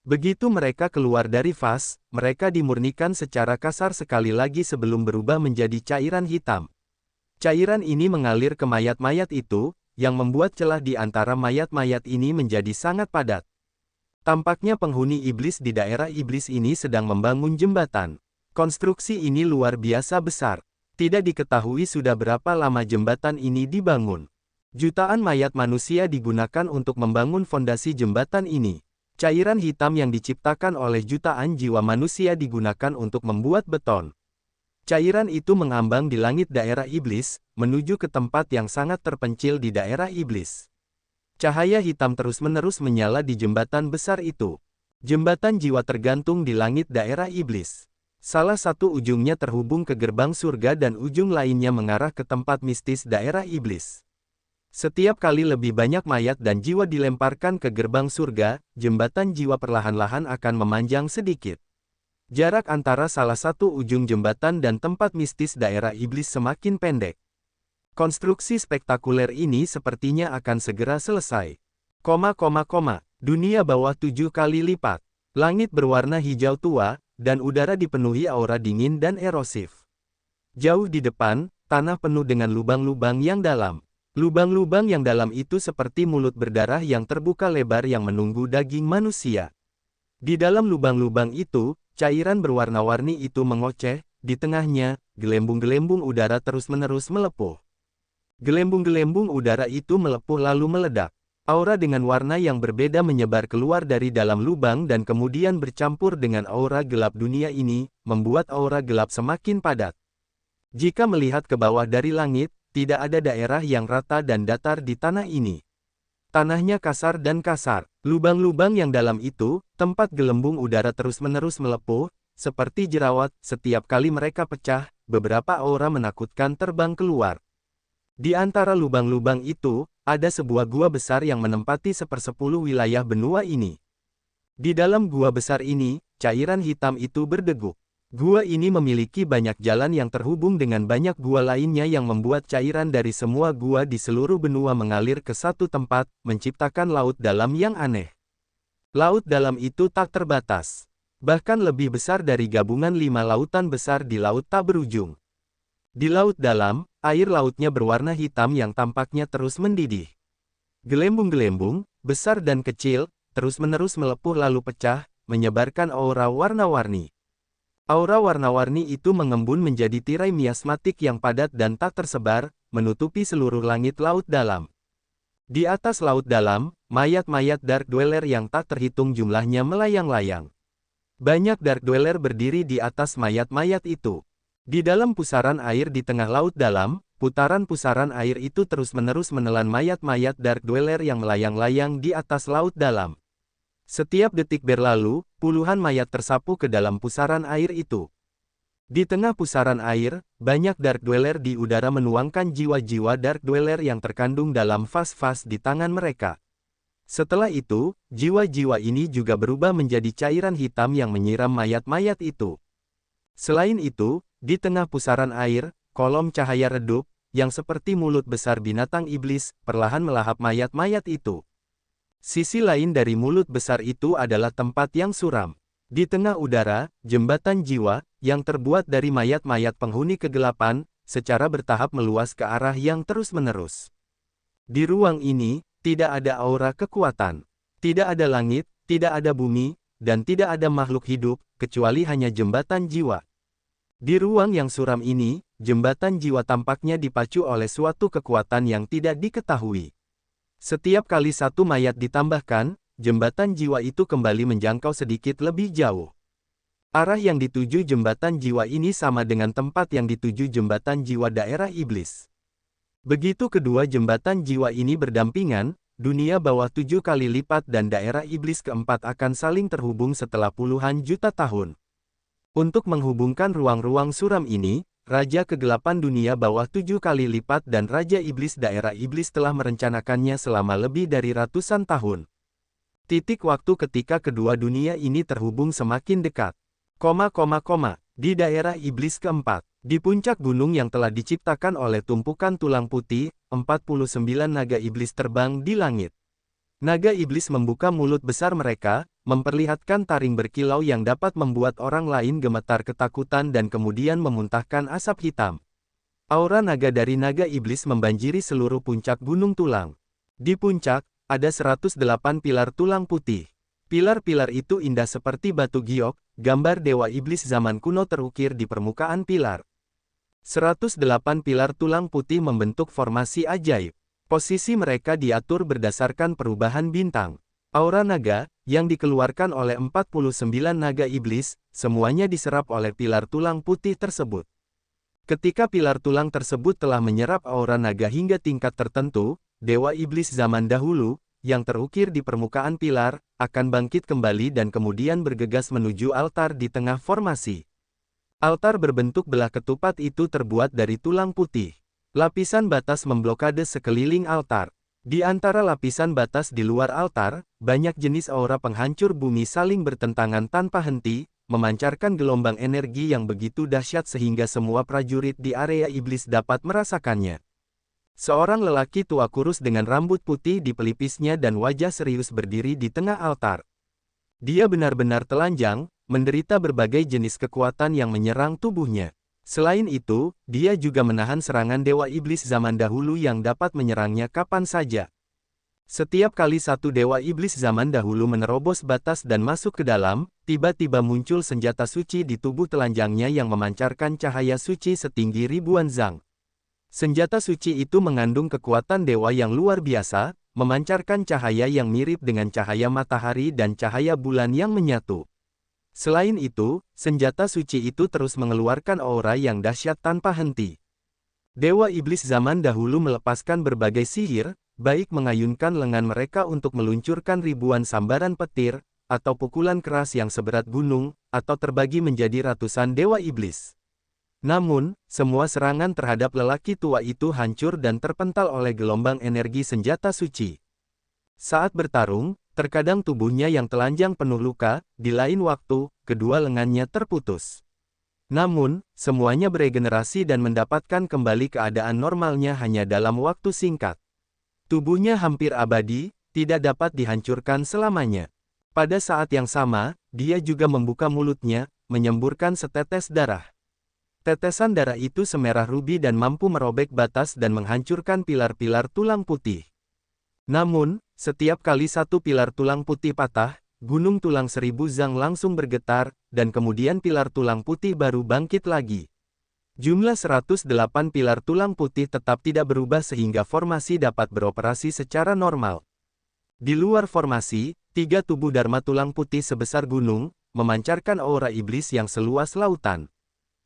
Begitu mereka keluar dari vas, mereka dimurnikan secara kasar sekali lagi sebelum berubah menjadi cairan hitam. Cairan ini mengalir ke mayat-mayat itu, yang membuat celah di antara mayat-mayat ini menjadi sangat padat. Tampaknya penghuni iblis di daerah iblis ini sedang membangun jembatan. Konstruksi ini luar biasa besar. Tidak diketahui sudah berapa lama jembatan ini dibangun. Jutaan mayat manusia digunakan untuk membangun fondasi jembatan ini. Cairan hitam yang diciptakan oleh jutaan jiwa manusia digunakan untuk membuat beton. Cairan itu mengambang di langit daerah iblis, menuju ke tempat yang sangat terpencil di daerah iblis. Cahaya hitam terus-menerus menyala di jembatan besar itu. Jembatan jiwa tergantung di langit daerah iblis. Salah satu ujungnya terhubung ke gerbang surga dan ujung lainnya mengarah ke tempat mistis daerah iblis. Setiap kali lebih banyak mayat dan jiwa dilemparkan ke gerbang surga, jembatan jiwa perlahan-lahan akan memanjang sedikit. Jarak antara salah satu ujung jembatan dan tempat mistis daerah iblis semakin pendek. Konstruksi spektakuler ini sepertinya akan segera selesai. Dunia bawah 7 kali lipat. Langit berwarna hijau tua, dan udara dipenuhi aura dingin dan erosif. Jauh di depan, tanah penuh dengan lubang-lubang yang dalam. Lubang-lubang yang dalam itu seperti mulut berdarah yang terbuka lebar yang menunggu daging manusia. Di dalam lubang-lubang itu, cairan berwarna-warni itu mengoceh, di tengahnya, gelembung-gelembung udara terus-menerus melepuh. Gelembung-gelembung udara itu melepuh lalu meledak. Aura dengan warna yang berbeda menyebar keluar dari dalam lubang dan kemudian bercampur dengan aura gelap dunia ini, membuat aura gelap semakin padat. Jika melihat ke bawah dari langit, tidak ada daerah yang rata dan datar di tanah ini. Tanahnya kasar dan kasar. Lubang-lubang yang dalam itu, tempat gelembung udara terus-menerus melepuh, seperti jerawat, setiap kali mereka pecah, beberapa aura menakutkan terbang keluar. Di antara lubang-lubang itu, ada sebuah gua besar yang menempati 1/10 wilayah benua ini. Di dalam gua besar ini, cairan hitam itu berdeguk. Gua ini memiliki banyak jalan yang terhubung dengan banyak gua lainnya yang membuat cairan dari semua gua di seluruh benua mengalir ke satu tempat, menciptakan laut dalam yang aneh. Laut dalam itu tak terbatas. Bahkan lebih besar dari gabungan 5 lautan besar di laut tak berujung. Di laut dalam, air lautnya berwarna hitam yang tampaknya terus mendidih. Gelembung-gelembung, besar dan kecil, terus-menerus melepuh lalu pecah, menyebarkan aura warna-warni. Aura warna-warni itu mengembun menjadi tirai miasmatik yang padat dan tak tersebar, menutupi seluruh langit laut dalam. Di atas laut dalam, mayat-mayat Dark Dweller yang tak terhitung jumlahnya melayang-layang. Banyak Dark Dweller berdiri di atas mayat-mayat itu. Di dalam pusaran air di tengah laut dalam, putaran-pusaran air itu terus-menerus menelan mayat-mayat Dark Dweller yang melayang-layang di atas laut dalam. Setiap detik berlalu, puluhan mayat tersapu ke dalam pusaran air itu. Di tengah pusaran air, banyak Dark Dweller di udara menuangkan jiwa-jiwa Dark Dweller yang terkandung dalam vas-vas di tangan mereka. Setelah itu, jiwa-jiwa ini juga berubah menjadi cairan hitam yang menyiram mayat-mayat itu. Selain itu, di tengah pusaran air, kolom cahaya redup, yang seperti mulut besar binatang iblis, perlahan melahap mayat-mayat itu. Sisi lain dari mulut besar itu adalah tempat yang suram. Di tengah udara, jembatan jiwa, yang terbuat dari mayat-mayat penghuni kegelapan, secara bertahap meluas ke arah yang terus-menerus. Di ruang ini, tidak ada aura kekuatan. Tidak ada langit, tidak ada bumi, dan tidak ada makhluk hidup, kecuali hanya jembatan jiwa. Di ruang yang suram ini, jembatan jiwa tampaknya dipacu oleh suatu kekuatan yang tidak diketahui. Setiap kali satu mayat ditambahkan, jembatan jiwa itu kembali menjangkau sedikit lebih jauh. Arah yang dituju jembatan jiwa ini sama dengan tempat yang dituju jembatan jiwa daerah iblis. Begitu kedua jembatan jiwa ini berdampingan, dunia bawah 7 kali lipat dan daerah iblis keempat akan saling terhubung setelah puluhan juta tahun. Untuk menghubungkan ruang-ruang suram ini, Raja Kegelapan Dunia bawah 7 kali lipat dan Raja Iblis daerah iblis telah merencanakannya selama lebih dari ratusan tahun. Titik waktu ketika kedua dunia ini terhubung semakin dekat. Di daerah iblis keempat, di puncak gunung yang telah diciptakan oleh tumpukan tulang putih, 49 naga iblis terbang di langit. Naga iblis membuka mulut besar mereka, memperlihatkan taring berkilau yang dapat membuat orang lain gemetar ketakutan dan kemudian memuntahkan asap hitam. Aura naga dari naga iblis membanjiri seluruh puncak gunung tulang. Di puncak, ada 108 pilar tulang putih. Pilar-pilar itu indah seperti batu giok, gambar dewa iblis zaman kuno terukir di permukaan pilar. 108 pilar tulang putih membentuk formasi ajaib. Posisi mereka diatur berdasarkan perubahan bintang. Aura naga, yang dikeluarkan oleh 49 naga iblis, semuanya diserap oleh pilar tulang putih tersebut. Ketika pilar tulang tersebut telah menyerap aura naga hingga tingkat tertentu, dewa iblis zaman dahulu, yang terukir di permukaan pilar, akan bangkit kembali dan kemudian bergegas menuju altar di tengah formasi. Altar berbentuk belah ketupat itu terbuat dari tulang putih. Lapisan batas memblokade sekeliling altar. Di antara lapisan batas di luar altar, banyak jenis aura penghancur bumi saling bertentangan tanpa henti, memancarkan gelombang energi yang begitu dahsyat sehingga semua prajurit di area iblis dapat merasakannya. Seorang lelaki tua kurus dengan rambut putih di pelipisnya dan wajah serius berdiri di tengah altar. Dia benar-benar telanjang, menderita berbagai jenis kekuatan yang menyerang tubuhnya. Selain itu, dia juga menahan serangan dewa iblis zaman dahulu yang dapat menyerangnya kapan saja. Setiap kali satu dewa iblis zaman dahulu menerobos batas dan masuk ke dalam, tiba-tiba muncul senjata suci di tubuh telanjangnya yang memancarkan cahaya suci setinggi ribuan zang. Senjata suci itu mengandung kekuatan dewa yang luar biasa, memancarkan cahaya yang mirip dengan cahaya matahari dan cahaya bulan yang menyatu. Selain itu, senjata suci itu terus mengeluarkan aura yang dahsyat tanpa henti. Dewa iblis zaman dahulu melepaskan berbagai sihir, baik mengayunkan lengan mereka untuk meluncurkan ribuan sambaran petir, atau pukulan keras yang seberat gunung, atau terbagi menjadi ratusan dewa iblis. Namun, semua serangan terhadap lelaki tua itu hancur dan terpental oleh gelombang energi senjata suci. Saat bertarung, terkadang tubuhnya yang telanjang penuh luka, di lain waktu, kedua lengannya terputus. Namun, semuanya beregenerasi dan mendapatkan kembali keadaan normalnya hanya dalam waktu singkat. Tubuhnya hampir abadi, tidak dapat dihancurkan selamanya. Pada saat yang sama, dia juga membuka mulutnya, menyemburkan setetes darah. Tetesan darah itu semerah rubi dan mampu merobek batas dan menghancurkan pilar-pilar tulang putih. Namun, setiap kali satu pilar tulang putih patah, gunung tulang 1000 zang langsung bergetar, dan kemudian pilar tulang putih baru bangkit lagi. Jumlah 108 pilar tulang putih tetap tidak berubah sehingga formasi dapat beroperasi secara normal. Di luar formasi, 3 tubuh dharma tulang putih sebesar gunung, memancarkan aura iblis yang seluas lautan.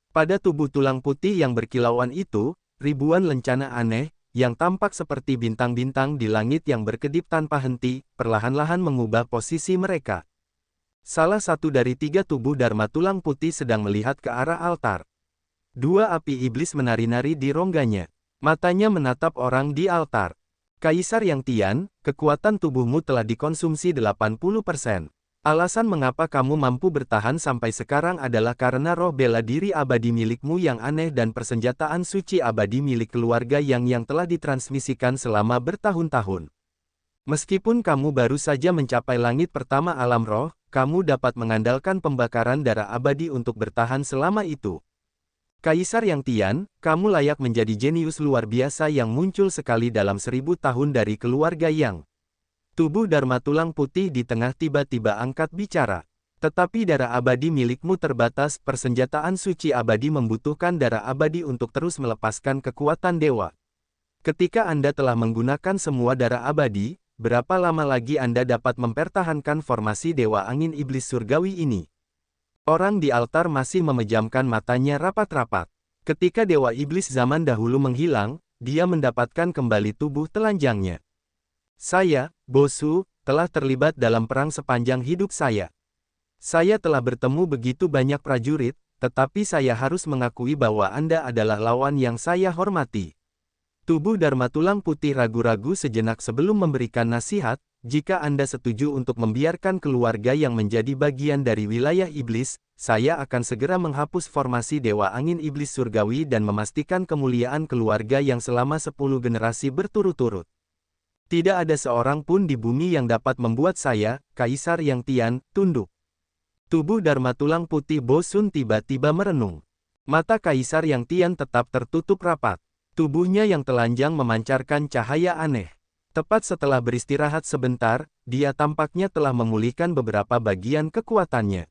Pada tubuh tulang putih yang berkilauan itu, ribuan lencana aneh, yang tampak seperti bintang-bintang di langit yang berkedip tanpa henti, perlahan-lahan mengubah posisi mereka. Salah satu dari 3 tubuh dharma tulang putih sedang melihat ke arah altar. 2 api iblis menari-nari di rongganya. Matanya menatap orang di altar. Kaisar Yang Tian, kekuatan tubuhmu telah dikonsumsi 80%. Alasan mengapa kamu mampu bertahan sampai sekarang adalah karena roh bela diri abadi milikmu yang aneh dan persenjataan suci abadi milik keluarga yang telah ditransmisikan selama bertahun-tahun. Meskipun kamu baru saja mencapai langit pertama alam roh, kamu dapat mengandalkan pembakaran darah abadi untuk bertahan selama itu. Kaisar Yang Tian, kamu layak menjadi jenius luar biasa yang muncul sekali dalam 1000 tahun dari keluarga Yang. Tubuh dharma tulang putih di tengah tiba-tiba angkat bicara. Tetapi darah abadi milikmu terbatas, persenjataan suci abadi membutuhkan darah abadi untuk terus melepaskan kekuatan dewa. Ketika Anda telah menggunakan semua darah abadi, berapa lama lagi Anda dapat mempertahankan formasi dewa angin iblis surgawi ini? Orang di altar masih memejamkan matanya rapat-rapat. Ketika dewa iblis zaman dahulu menghilang, dia mendapatkan kembali tubuh telanjangnya. Saya, Bosu, telah terlibat dalam perang sepanjang hidup saya. Saya telah bertemu begitu banyak prajurit, tetapi saya harus mengakui bahwa Anda adalah lawan yang saya hormati. Tubuh dharma tulang putih ragu-ragu sejenak sebelum memberikan nasihat, jika Anda setuju untuk membiarkan keluarga yang menjadi bagian dari wilayah iblis, saya akan segera menghapus formasi dewa angin iblis surgawi dan memastikan kemuliaan keluarga yang selama 10 generasi berturut-turut. Tidak ada seorang pun di bumi yang dapat membuat saya, Kaisar Yang Tian, tunduk. Tubuh Dharma tulang putih Bo Sun tiba-tiba merenung. Mata Kaisar Yang Tian tetap tertutup rapat. Tubuhnya yang telanjang memancarkan cahaya aneh. Tepat setelah beristirahat sebentar, dia tampaknya telah memulihkan beberapa bagian kekuatannya.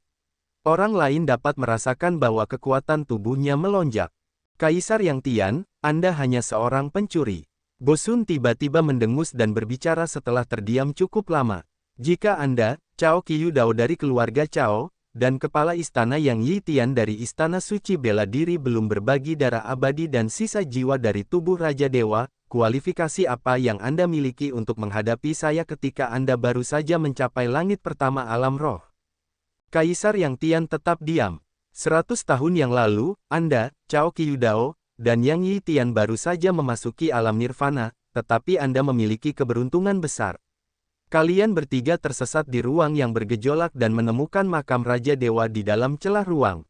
Orang lain dapat merasakan bahwa kekuatan tubuhnya melonjak. Kaisar Yang Tian, Anda hanya seorang pencuri. Bo Sun tiba-tiba mendengus dan berbicara setelah terdiam cukup lama. Jika Anda, Cao Qiu Dao dari keluarga Cao, dan Kepala Istana Yang Yi Tian dari Istana Suci Bela Diri belum berbagi darah abadi dan sisa jiwa dari tubuh Raja Dewa, kualifikasi apa yang Anda miliki untuk menghadapi saya ketika Anda baru saja mencapai langit pertama alam roh? Kaisar Yang Tian tetap diam. 100 tahun yang lalu, Anda, Cao Qiu Dao, dan Yang Yi Tian baru saja memasuki alam nirvana, tetapi Anda memiliki keberuntungan besar. Kalian bertiga tersesat di ruang yang bergejolak dan menemukan makam Raja Dewa di dalam celah ruang.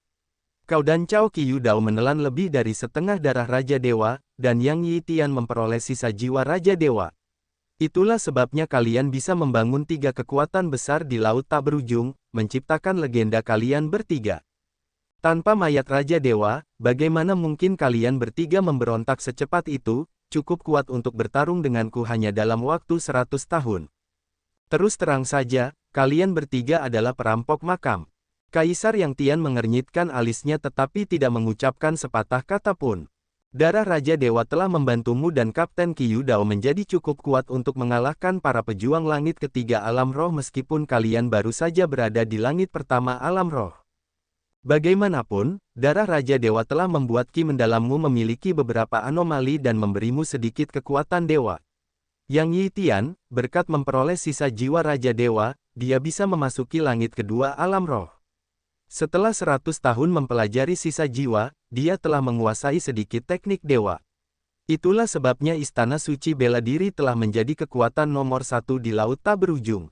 Kau dan Cao Qiu Dao menelan lebih dari setengah darah Raja Dewa, dan Yang Yi Tian memperoleh sisa jiwa Raja Dewa. Itulah sebabnya kalian bisa membangun 3 kekuatan besar di laut tak berujung, menciptakan legenda kalian bertiga. Tanpa mayat Raja Dewa, bagaimana mungkin kalian bertiga memberontak secepat itu, cukup kuat untuk bertarung denganku hanya dalam waktu 100 tahun. Terus terang saja, kalian bertiga adalah perampok makam. Kaisar Yang Tian mengernyitkan alisnya tetapi tidak mengucapkan sepatah kata pun. Darah Raja Dewa telah membantumu dan Kapten Qiu Dao menjadi cukup kuat untuk mengalahkan para pejuang langit ketiga alam roh meskipun kalian baru saja berada di langit pertama alam roh. Bagaimanapun, darah Raja Dewa telah membuat ki mendalammu memiliki beberapa anomali dan memberimu sedikit kekuatan dewa. Yang Yi Tian, berkat memperoleh sisa jiwa Raja Dewa, dia bisa memasuki langit kedua alam roh. Setelah 100 tahun mempelajari sisa jiwa, dia telah menguasai sedikit teknik dewa. Itulah sebabnya Istana Suci Bela Diri telah menjadi kekuatan nomor 1 di laut tak berujung.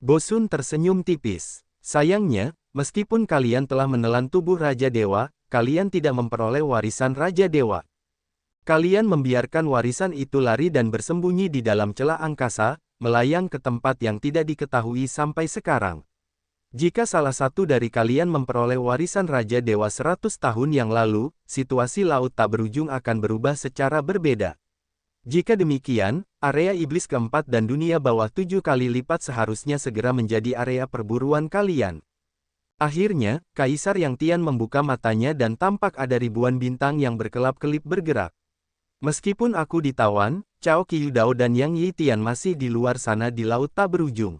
Bo Sun tersenyum tipis. Sayangnya, meskipun kalian telah menelan tubuh Raja Dewa, kalian tidak memperoleh warisan Raja Dewa. Kalian membiarkan warisan itu lari dan bersembunyi di dalam celah angkasa, melayang ke tempat yang tidak diketahui sampai sekarang. Jika salah satu dari kalian memperoleh warisan Raja Dewa 100 tahun yang lalu, situasi laut tak berujung akan berubah secara berbeda. Jika demikian, area iblis keempat dan dunia bawah 7 kali lipat seharusnya segera menjadi area perburuan kalian. Akhirnya, Kaisar Yang Tian membuka matanya dan tampak ada ribuan bintang yang berkelap-kelip bergerak. Meskipun aku ditawan, Cao Qiu Dao dan Yang Yi Tian masih di luar sana di laut tak berujung.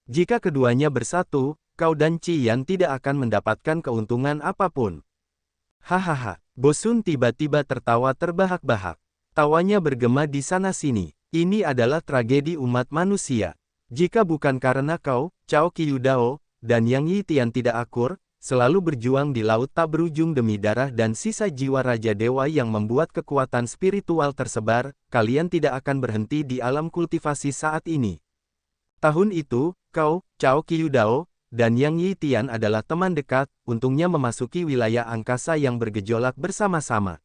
Jika keduanya bersatu, kau dan Qian tidak akan mendapatkan keuntungan apapun. Hahaha, Bo Sun tiba-tiba tertawa terbahak-bahak. Tawanya bergema di sana-sini. Ini adalah tragedi umat manusia. Jika bukan karena kau, Cao Qiu Dao, dan Yang Yi Tian tidak akur, selalu berjuang di laut tak berujung demi darah dan sisa jiwa Raja Dewa yang membuat kekuatan spiritual tersebar, kalian tidak akan berhenti di alam kultivasi saat ini. Tahun itu, kau, Cao Qiu Dao, dan Yang Yi Tian adalah teman dekat, untungnya memasuki wilayah angkasa yang bergejolak bersama-sama.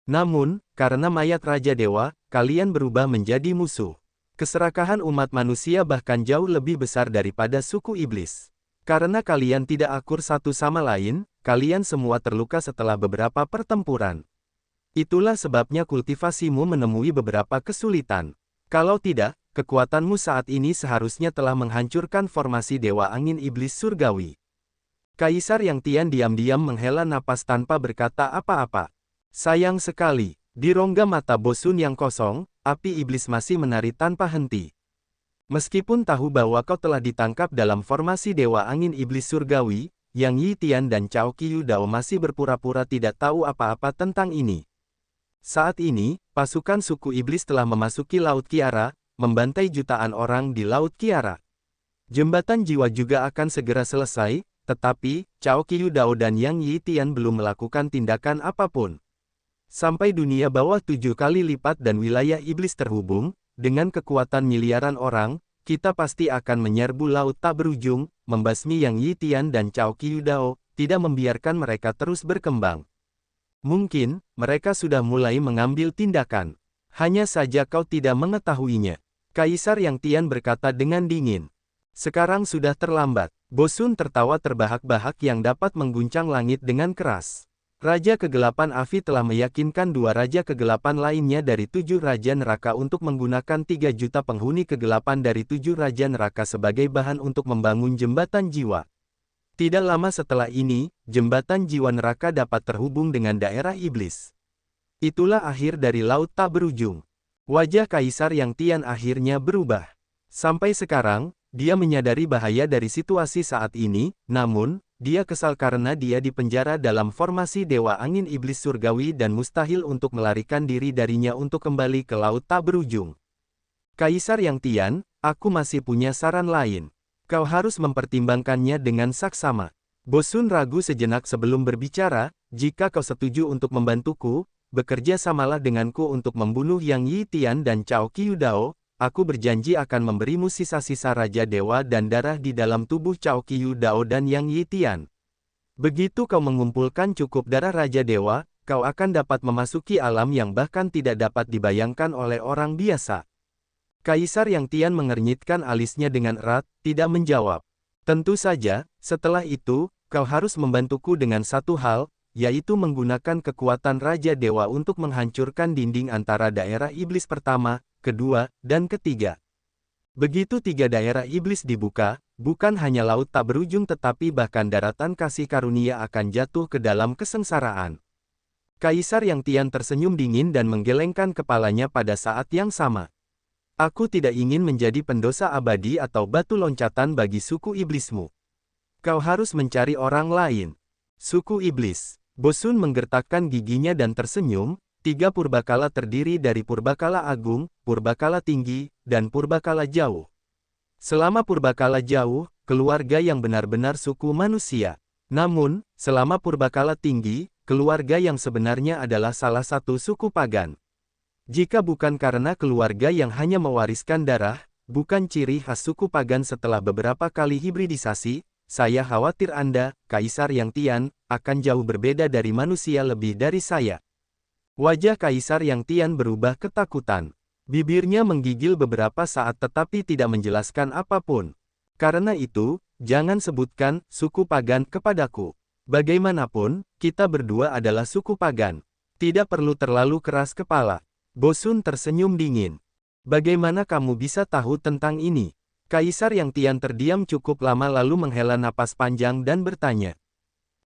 Namun, karena mayat Raja Dewa, kalian berubah menjadi musuh. Keserakahan umat manusia bahkan jauh lebih besar daripada suku iblis. Karena kalian tidak akur satu sama lain, kalian semua terluka setelah beberapa pertempuran. Itulah sebabnya kultivasimu menemui beberapa kesulitan. Kalau tidak, kekuatanmu saat ini seharusnya telah menghancurkan formasi Dewa Angin Iblis Surgawi. Kaisar Yang Tian diam-diam menghela napas tanpa berkata apa-apa. Sayang sekali, di rongga mata Bo Sun yang kosong, api iblis masih menari tanpa henti. Meskipun tahu bahwa kau telah ditangkap dalam formasi Dewa Angin Iblis Surgawi, Yang Yi Tian dan Cao Qiu Dao masih berpura-pura tidak tahu apa-apa tentang ini. Saat ini, pasukan suku iblis telah memasuki Laut Kiara, membantai jutaan orang di Laut Kiara. Jembatan jiwa juga akan segera selesai, tetapi, Cao Qiu Dao dan Yang Yi Tian belum melakukan tindakan apapun. Sampai dunia bawah 7 kali lipat dan wilayah iblis terhubung, dengan kekuatan miliaran orang, kita pasti akan menyerbu laut tak berujung, membasmi Yang Yi Tian dan Cao Qiu Dao, tidak membiarkan mereka terus berkembang. Mungkin, mereka sudah mulai mengambil tindakan. Hanya saja kau tidak mengetahuinya. Kaisar Yang Tian berkata dengan dingin. Sekarang sudah terlambat. Bosun tertawa terbahak-bahak yang dapat mengguncang langit dengan keras. Raja Kegelapan Afi telah meyakinkan 2 Raja Kegelapan lainnya dari 7 Raja Neraka untuk menggunakan 3 juta penghuni kegelapan dari 7 Raja Neraka sebagai bahan untuk membangun jembatan jiwa. Tidak lama setelah ini, jembatan jiwa neraka dapat terhubung dengan daerah iblis. Itulah akhir dari Laut Tak Berujung. Wajah Kaisar Yang Tian akhirnya berubah. Sampai sekarang, dia menyadari bahaya dari situasi saat ini, namun, dia kesal karena dia dipenjara dalam formasi Dewa Angin Iblis Surgawi dan mustahil untuk melarikan diri darinya untuk kembali ke Laut Tak Berujung. Kaisar Yang Tian, aku masih punya saran lain. Kau harus mempertimbangkannya dengan saksama. Bosun ragu sejenak sebelum berbicara, jika kau setuju untuk membantuku, bekerja samalah denganku untuk membunuh Yang Yi Tian dan Cao Qiudao. Aku berjanji akan memberimu sisa-sisa Raja Dewa dan darah di dalam tubuh Cao Qiudao dan Yang Yi Tian. Begitu kau mengumpulkan cukup darah Raja Dewa, kau akan dapat memasuki alam yang bahkan tidak dapat dibayangkan oleh orang biasa. Kaisar Yang Tian mengernyitkan alisnya dengan erat, tidak menjawab. Tentu saja, setelah itu, kau harus membantuku dengan satu hal, yaitu menggunakan kekuatan Raja Dewa untuk menghancurkan dinding antara daerah iblis pertama, kedua, dan ketiga. Begitu 3 daerah iblis dibuka, bukan hanya Laut Tak Berujung tetapi bahkan daratan kasih karunia akan jatuh ke dalam kesengsaraan. Kaisar Yang Tian tersenyum dingin dan menggelengkan kepalanya pada saat yang sama. Aku tidak ingin menjadi pendosa abadi atau batu loncatan bagi suku iblismu. Kau harus mencari orang lain. Suku iblis. Bosun menggertakkan giginya dan tersenyum. 3 purbakala terdiri dari purbakala agung, purbakala tinggi, dan purbakala jauh. Selama purbakala jauh, keluarga yang benar-benar suku manusia. Namun, selama purbakala tinggi, keluarga yang sebenarnya adalah salah satu suku pagan. Jika bukan karena keluarga yang hanya mewariskan darah, bukan ciri khas suku pagan setelah beberapa kali hibridisasi, saya khawatir Anda, Kaisar Yang Tian, akan jauh berbeda dari manusia lebih dari saya. Wajah Kaisar Yang Tian berubah ketakutan. Bibirnya menggigil beberapa saat tetapi tidak menjelaskan apapun. Karena itu, jangan sebutkan suku pagan kepadaku. Bagaimanapun, kita berdua adalah suku pagan. Tidak perlu terlalu keras kepala. Bosun tersenyum dingin. Bagaimana kamu bisa tahu tentang ini? Kaisar Yang Tian terdiam cukup lama lalu menghela napas panjang dan bertanya.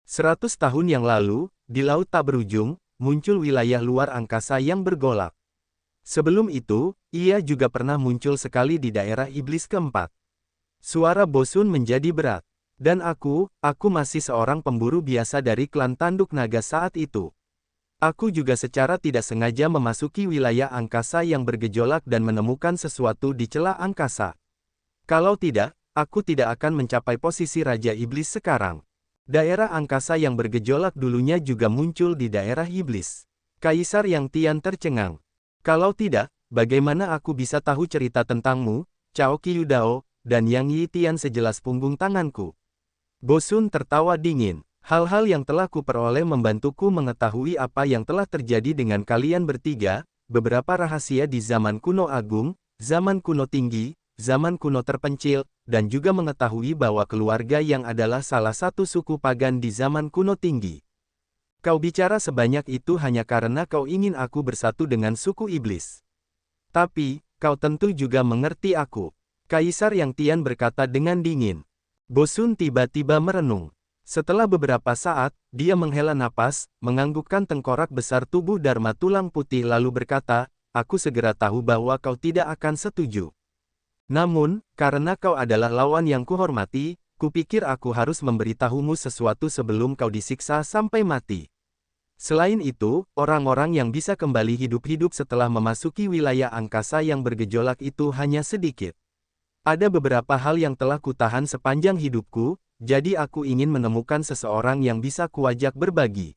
100 tahun yang lalu, di Laut Tak Berujung, muncul wilayah luar angkasa yang bergolak. Sebelum itu, ia juga pernah muncul sekali di daerah iblis keempat. Suara Bosun menjadi berat. Dan aku masih seorang pemburu biasa dari klan Tanduk Naga saat itu. Aku juga secara tidak sengaja memasuki wilayah angkasa yang bergejolak dan menemukan sesuatu di celah angkasa. Kalau tidak, aku tidak akan mencapai posisi Raja Iblis sekarang. Daerah angkasa yang bergejolak dulunya juga muncul di daerah iblis. Kaisar Yang Tian tercengang. Kalau tidak, bagaimana aku bisa tahu cerita tentangmu, Cao Qiudao, dan Yang Yi Tian sejelas punggung tanganku? Bosun tertawa dingin. Hal-hal yang telah kuperoleh membantuku mengetahui apa yang telah terjadi dengan kalian bertiga, beberapa rahasia di zaman kuno agung, zaman kuno tinggi, zaman kuno terpencil, dan juga mengetahui bahwa keluarga yang adalah salah satu suku pagan di zaman kuno tinggi. Kau bicara sebanyak itu hanya karena kau ingin aku bersatu dengan suku iblis. Tapi, kau tentu juga mengerti aku. Kaisar Yang Tian berkata dengan dingin. Bosun tiba-tiba merenung. Setelah beberapa saat, dia menghela napas, menganggukkan tengkorak besar tubuh Dharma tulang putih lalu berkata, aku segera tahu bahwa kau tidak akan setuju. Namun, karena kau adalah lawan yang kuhormati, kupikir aku harus memberitahumu sesuatu sebelum kau disiksa sampai mati. Selain itu, orang-orang yang bisa kembali hidup-hidup setelah memasuki wilayah angkasa yang bergejolak itu hanya sedikit. Ada beberapa hal yang telah kutahan sepanjang hidupku, jadi aku ingin menemukan seseorang yang bisa kuajak berbagi.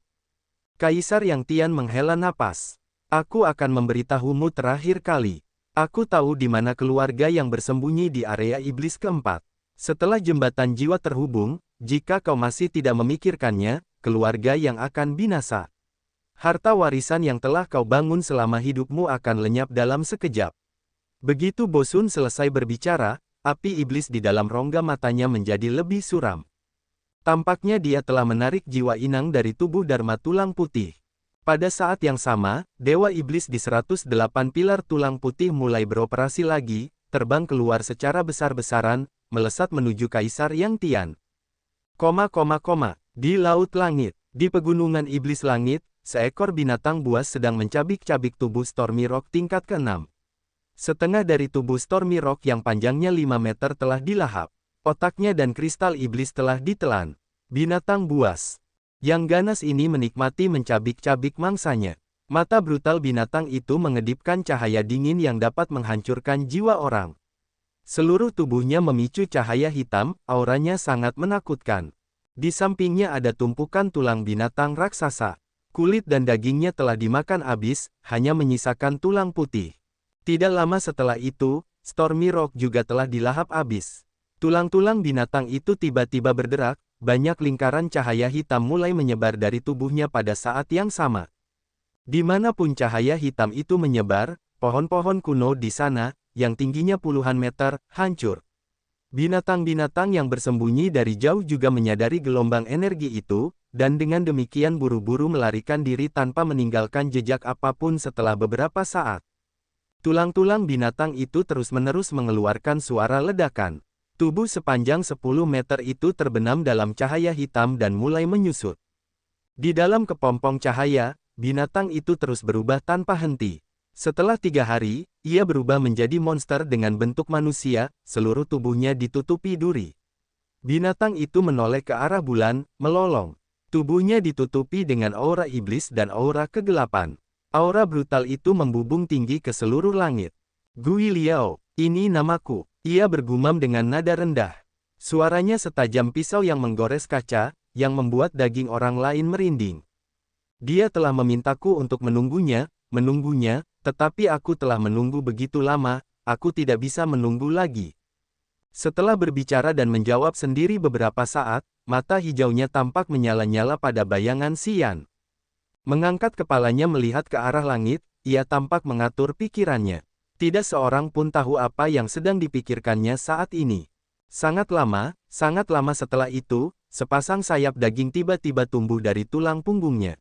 Kaisar Yang Tian menghela napas. Aku akan memberitahumu terakhir kali. Aku tahu di mana keluarga yang bersembunyi di area iblis keempat. Setelah jembatan jiwa terhubung, jika kau masih tidak memikirkannya, keluarga yang akan binasa. Harta warisan yang telah kau bangun selama hidupmu akan lenyap dalam sekejap. Begitu Bosun selesai berbicara, api iblis di dalam rongga matanya menjadi lebih suram. Tampaknya dia telah menarik jiwa inang dari tubuh Dharma Tulang Putih. Pada saat yang sama, Dewa Iblis di 108 pilar tulang putih mulai beroperasi lagi, terbang keluar secara besar-besaran, melesat menuju Kaisar Yang Tian. Di Laut Langit, di Pegunungan Iblis Langit, seekor binatang buas sedang mencabik-cabik tubuh Stormy Rock tingkat ke-6. Setengah dari tubuh Stormy Rock yang panjangnya 5 meter telah dilahap. Otaknya dan kristal iblis telah ditelan. Binatang buas yang ganas ini menikmati mencabik-cabik mangsanya. Mata brutal binatang itu mengedipkan cahaya dingin yang dapat menghancurkan jiwa orang. Seluruh tubuhnya memicu cahaya hitam, auranya sangat menakutkan. Di sampingnya ada tumpukan tulang binatang raksasa. Kulit dan dagingnya telah dimakan habis, hanya menyisakan tulang putih. Tidak lama setelah itu, Stormy Rock juga telah dilahap habis. Tulang-tulang binatang itu tiba-tiba berderak, banyak lingkaran cahaya hitam mulai menyebar dari tubuhnya pada saat yang sama. Dimanapun cahaya hitam itu menyebar, pohon-pohon kuno di sana, yang tingginya puluhan meter, hancur. Binatang-binatang yang bersembunyi dari jauh juga menyadari gelombang energi itu, dan dengan demikian buru-buru melarikan diri tanpa meninggalkan jejak apapun setelah beberapa saat. Tulang-tulang binatang itu terus-menerus mengeluarkan suara ledakan. Tubuh sepanjang 10 meter itu terbenam dalam cahaya hitam dan mulai menyusut. Di dalam kepompong cahaya, binatang itu terus berubah tanpa henti. Setelah 3 hari, ia berubah menjadi monster dengan bentuk manusia, seluruh tubuhnya ditutupi duri. Binatang itu menoleh ke arah bulan, melolong. Tubuhnya ditutupi dengan aura iblis dan aura kegelapan. Aura brutal itu membubung tinggi ke seluruh langit. Gui Liao, ini namaku. Ia bergumam dengan nada rendah. Suaranya setajam pisau yang menggores kaca, yang membuat daging orang lain merinding. Dia telah memintaku untuk menunggunya, tetapi aku telah menunggu begitu lama, aku tidak bisa menunggu lagi. Setelah berbicara dan menjawab sendiri beberapa saat, mata hijaunya tampak menyala-nyala pada bayangan Xian. Mengangkat kepalanya melihat ke arah langit, ia tampak mengatur pikirannya. Tidak seorang pun tahu apa yang sedang dipikirkannya saat ini. Sangat lama setelah itu, sepasang sayap daging tiba-tiba tumbuh dari tulang punggungnya.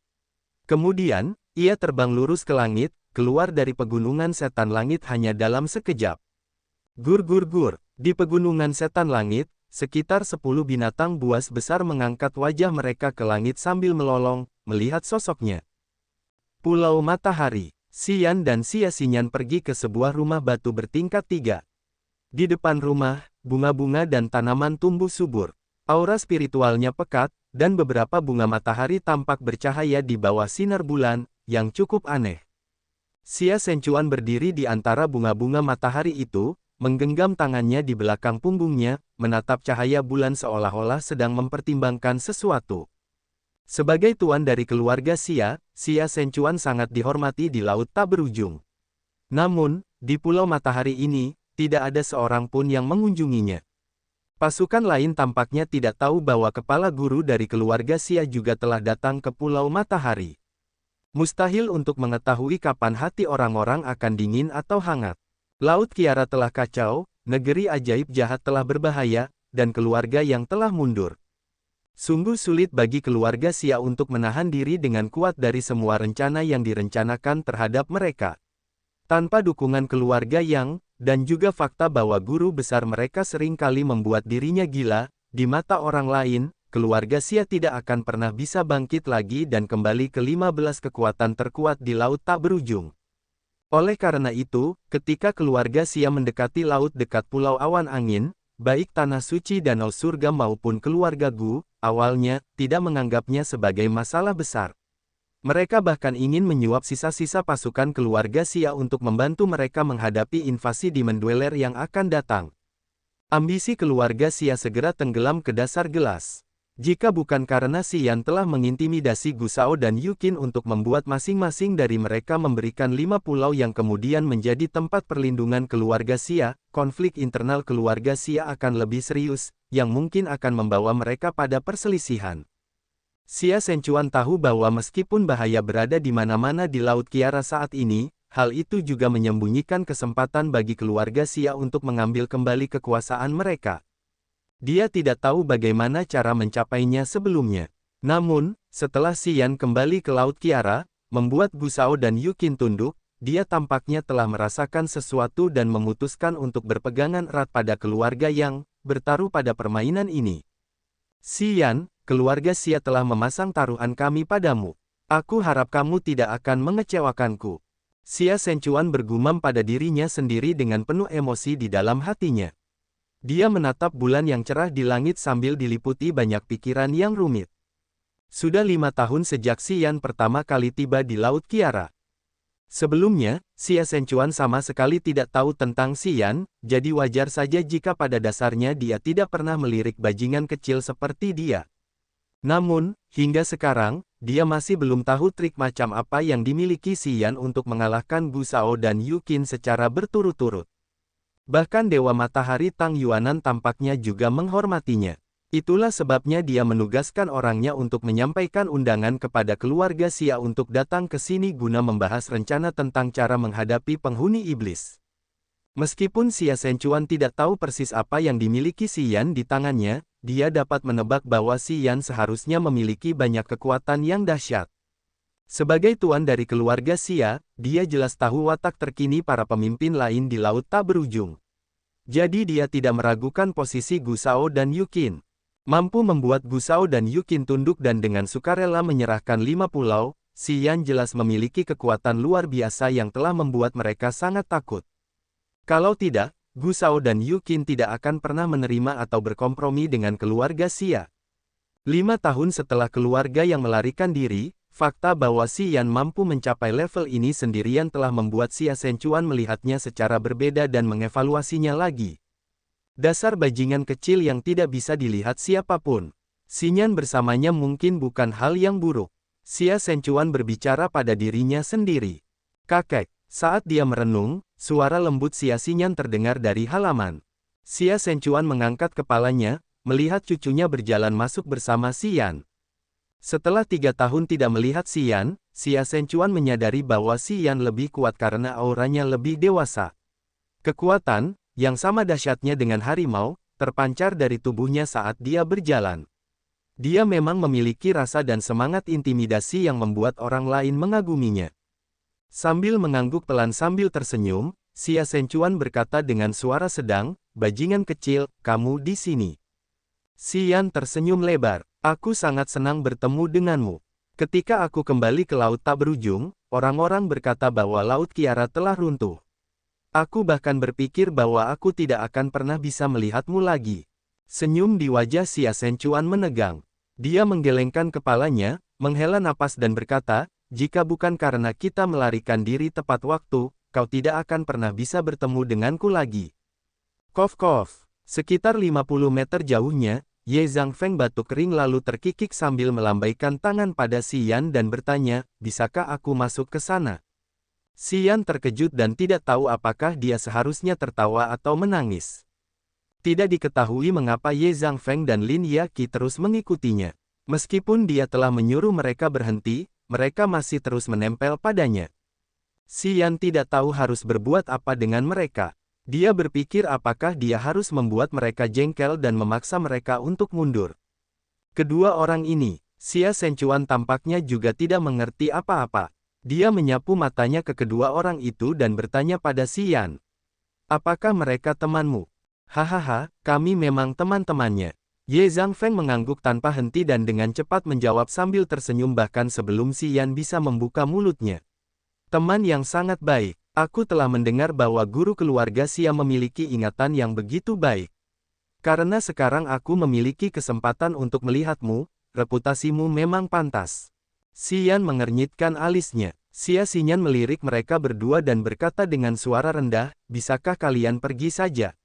Kemudian, ia terbang lurus ke langit, keluar dari pegunungan setan langit hanya dalam sekejap. Gur-gur-gur, di pegunungan setan langit, sekitar 10 binatang buas besar mengangkat wajah mereka ke langit sambil melolong, melihat sosoknya. Pulau Matahari. Xian dan Xia Xinyan pergi ke sebuah rumah batu bertingkat 3. Di depan rumah, bunga-bunga dan tanaman tumbuh subur. Aura spiritualnya pekat, dan beberapa bunga matahari tampak bercahaya di bawah sinar bulan, yang cukup aneh. Xia Senchuan berdiri di antara bunga-bunga matahari itu, menggenggam tangannya di belakang punggungnya, menatap cahaya bulan seolah-olah sedang mempertimbangkan sesuatu. Sebagai tuan dari keluarga Xia, Xia Senchuan sangat dihormati di Laut Tak Berujung. Namun, di Pulau Matahari ini, tidak ada seorang pun yang mengunjunginya. Pasukan lain tampaknya tidak tahu bahwa kepala guru dari keluarga Xia juga telah datang ke Pulau Matahari. Mustahil untuk mengetahui kapan hati orang-orang akan dingin atau hangat. Laut Kiara telah kacau, negeri ajaib jahat telah berbahaya, dan keluarga yang telah mundur. Sungguh sulit bagi keluarga Xia untuk menahan diri dengan kuat dari semua rencana yang direncanakan terhadap mereka. Tanpa dukungan keluarga Yang, dan juga fakta bahwa guru besar mereka sering kali membuat dirinya gila, di mata orang lain, keluarga Xia tidak akan pernah bisa bangkit lagi dan kembali ke 15 kekuatan terkuat di Laut Tak Berujung. Oleh karena itu, ketika keluarga Xia mendekati laut dekat Pulau Awan Angin, baik Tanah Suci Danau Surga maupun keluarga Gu, awalnya, tidak menganggapnya sebagai masalah besar. Mereka bahkan ingin menyuap sisa-sisa pasukan keluarga Xia untuk membantu mereka menghadapi invasi Demon Dweller yang akan datang. Ambisi keluarga Xia segera tenggelam ke dasar gelas. Jika bukan karena Xian telah mengintimidasi Gu Shao dan Yukin untuk membuat masing-masing dari mereka memberikan 5 pulau yang kemudian menjadi tempat perlindungan keluarga Xia, konflik internal keluarga Xia akan lebih serius, yang mungkin akan membawa mereka pada perselisihan. Xia Senchuan tahu bahwa meskipun bahaya berada di mana-mana di Laut Kiara saat ini, hal itu juga menyembunyikan kesempatan bagi keluarga Xia untuk mengambil kembali kekuasaan mereka. Dia tidak tahu bagaimana cara mencapainya sebelumnya. Namun, setelah Xian kembali ke Laut Kiara, membuat Gu Shao dan Yu Qin tunduk, dia tampaknya telah merasakan sesuatu dan memutuskan untuk berpegangan erat pada keluarga yang bertaruh pada permainan ini. Xian, keluarga Xia telah memasang taruhan kami padamu. Aku harap kamu tidak akan mengecewakanku. Xia Shenchuan bergumam pada dirinya sendiri dengan penuh emosi di dalam hatinya. Dia menatap bulan yang cerah di langit sambil diliputi banyak pikiran yang rumit. Sudah 5 tahun sejak Xian pertama kali tiba di Laut Kiara. Sebelumnya, Xia Shenchuan sama sekali tidak tahu tentang Xian, jadi wajar saja jika pada dasarnya dia tidak pernah melirik bajingan kecil seperti dia. Namun, hingga sekarang, dia masih belum tahu trik macam apa yang dimiliki Xian untuk mengalahkan Gu Shao dan Yu Qin secara berturut-turut. Bahkan Dewa Matahari Tang Yuanan tampaknya juga menghormatinya. Itulah sebabnya dia menugaskan orangnya untuk menyampaikan undangan kepada keluarga Xia untuk datang ke sini guna membahas rencana tentang cara menghadapi penghuni iblis. Meskipun Xia Shenchuan tidak tahu persis apa yang dimiliki Xian di tangannya, dia dapat menebak bahwa Xian seharusnya memiliki banyak kekuatan yang dahsyat. Sebagai tuan dari keluarga Xia, dia jelas tahu watak terkini para pemimpin lain di Laut Tak Berujung. Jadi dia tidak meragukan posisi Gu Shao dan Yu Qin. Mampu membuat Gu Shao dan Yu Qin tunduk dan dengan sukarela menyerahkan 5 pulau, Xian jelas memiliki kekuatan luar biasa yang telah membuat mereka sangat takut. Kalau tidak, Gu Shao dan Yu Qin tidak akan pernah menerima atau berkompromi dengan keluarga Xia. 5 tahun setelah keluarga yang melarikan diri, fakta bahwa Xian mampu mencapai level ini sendirian telah membuat Xia Shenchuan melihatnya secara berbeda dan mengevaluasinya lagi. Dasar bajingan kecil yang tidak bisa dilihat siapapun. Xian bersamanya mungkin bukan hal yang buruk. Xia Shenchuan berbicara pada dirinya sendiri. Kakek, saat dia merenung, suara lembut Xian terdengar dari halaman. Xia Shenchuan mengangkat kepalanya, melihat cucunya berjalan masuk bersama Xian. Setelah 3 tahun tidak melihat Xian, Xia Shenchuan menyadari bahwa Xian lebih kuat karena auranya lebih dewasa. Kekuatan, yang sama dahsyatnya dengan harimau, terpancar dari tubuhnya saat dia berjalan. Dia memang memiliki rasa dan semangat intimidasi yang membuat orang lain mengaguminya. Sambil mengangguk pelan sambil tersenyum, Xia Shenchuan berkata dengan suara sedang, "Bajingan kecil, kamu di sini." Xian tersenyum lebar. "Aku sangat senang bertemu denganmu. Ketika aku kembali ke Laut Tak Berujung, orang-orang berkata bahwa Laut Kiara telah runtuh. Aku bahkan berpikir bahwa aku tidak akan pernah bisa melihatmu lagi." Senyum di wajah Xia Shenchuan menegang. Dia menggelengkan kepalanya, menghela napas dan berkata, "Jika bukan karena kita melarikan diri tepat waktu, kau tidak akan pernah bisa bertemu denganku lagi." Kof. Sekitar 50 meter jauhnya, Ye Zhangfeng batuk kering lalu terkikik sambil melambaikan tangan pada Xian dan bertanya, "Bisakah aku masuk ke sana?" Xian terkejut dan tidak tahu apakah dia seharusnya tertawa atau menangis. Tidak diketahui mengapa Ye Zhangfeng dan Lin Yaqi terus mengikutinya. Meskipun dia telah menyuruh mereka berhenti, mereka masih terus menempel padanya. Xian tidak tahu harus berbuat apa dengan mereka. Dia berpikir apakah dia harus membuat mereka jengkel dan memaksa mereka untuk mundur. Kedua orang ini, Xia Shenchuan tampaknya juga tidak mengerti apa-apa. Dia menyapu matanya ke kedua orang itu dan bertanya pada Xian. "Apakah mereka temanmu?" "Hahaha, kami memang teman-temannya." Ye Zhangfeng mengangguk tanpa henti dan dengan cepat menjawab sambil tersenyum bahkan sebelum Xian bisa membuka mulutnya. "Teman yang sangat baik. Aku telah mendengar bahwa guru keluarga Xia memiliki ingatan yang begitu baik. Karena sekarang aku memiliki kesempatan untuk melihatmu, reputasimu memang pantas." Xian mengernyitkan alisnya. Xia Xian melirik mereka berdua dan berkata dengan suara rendah, "Bisakah kalian pergi saja?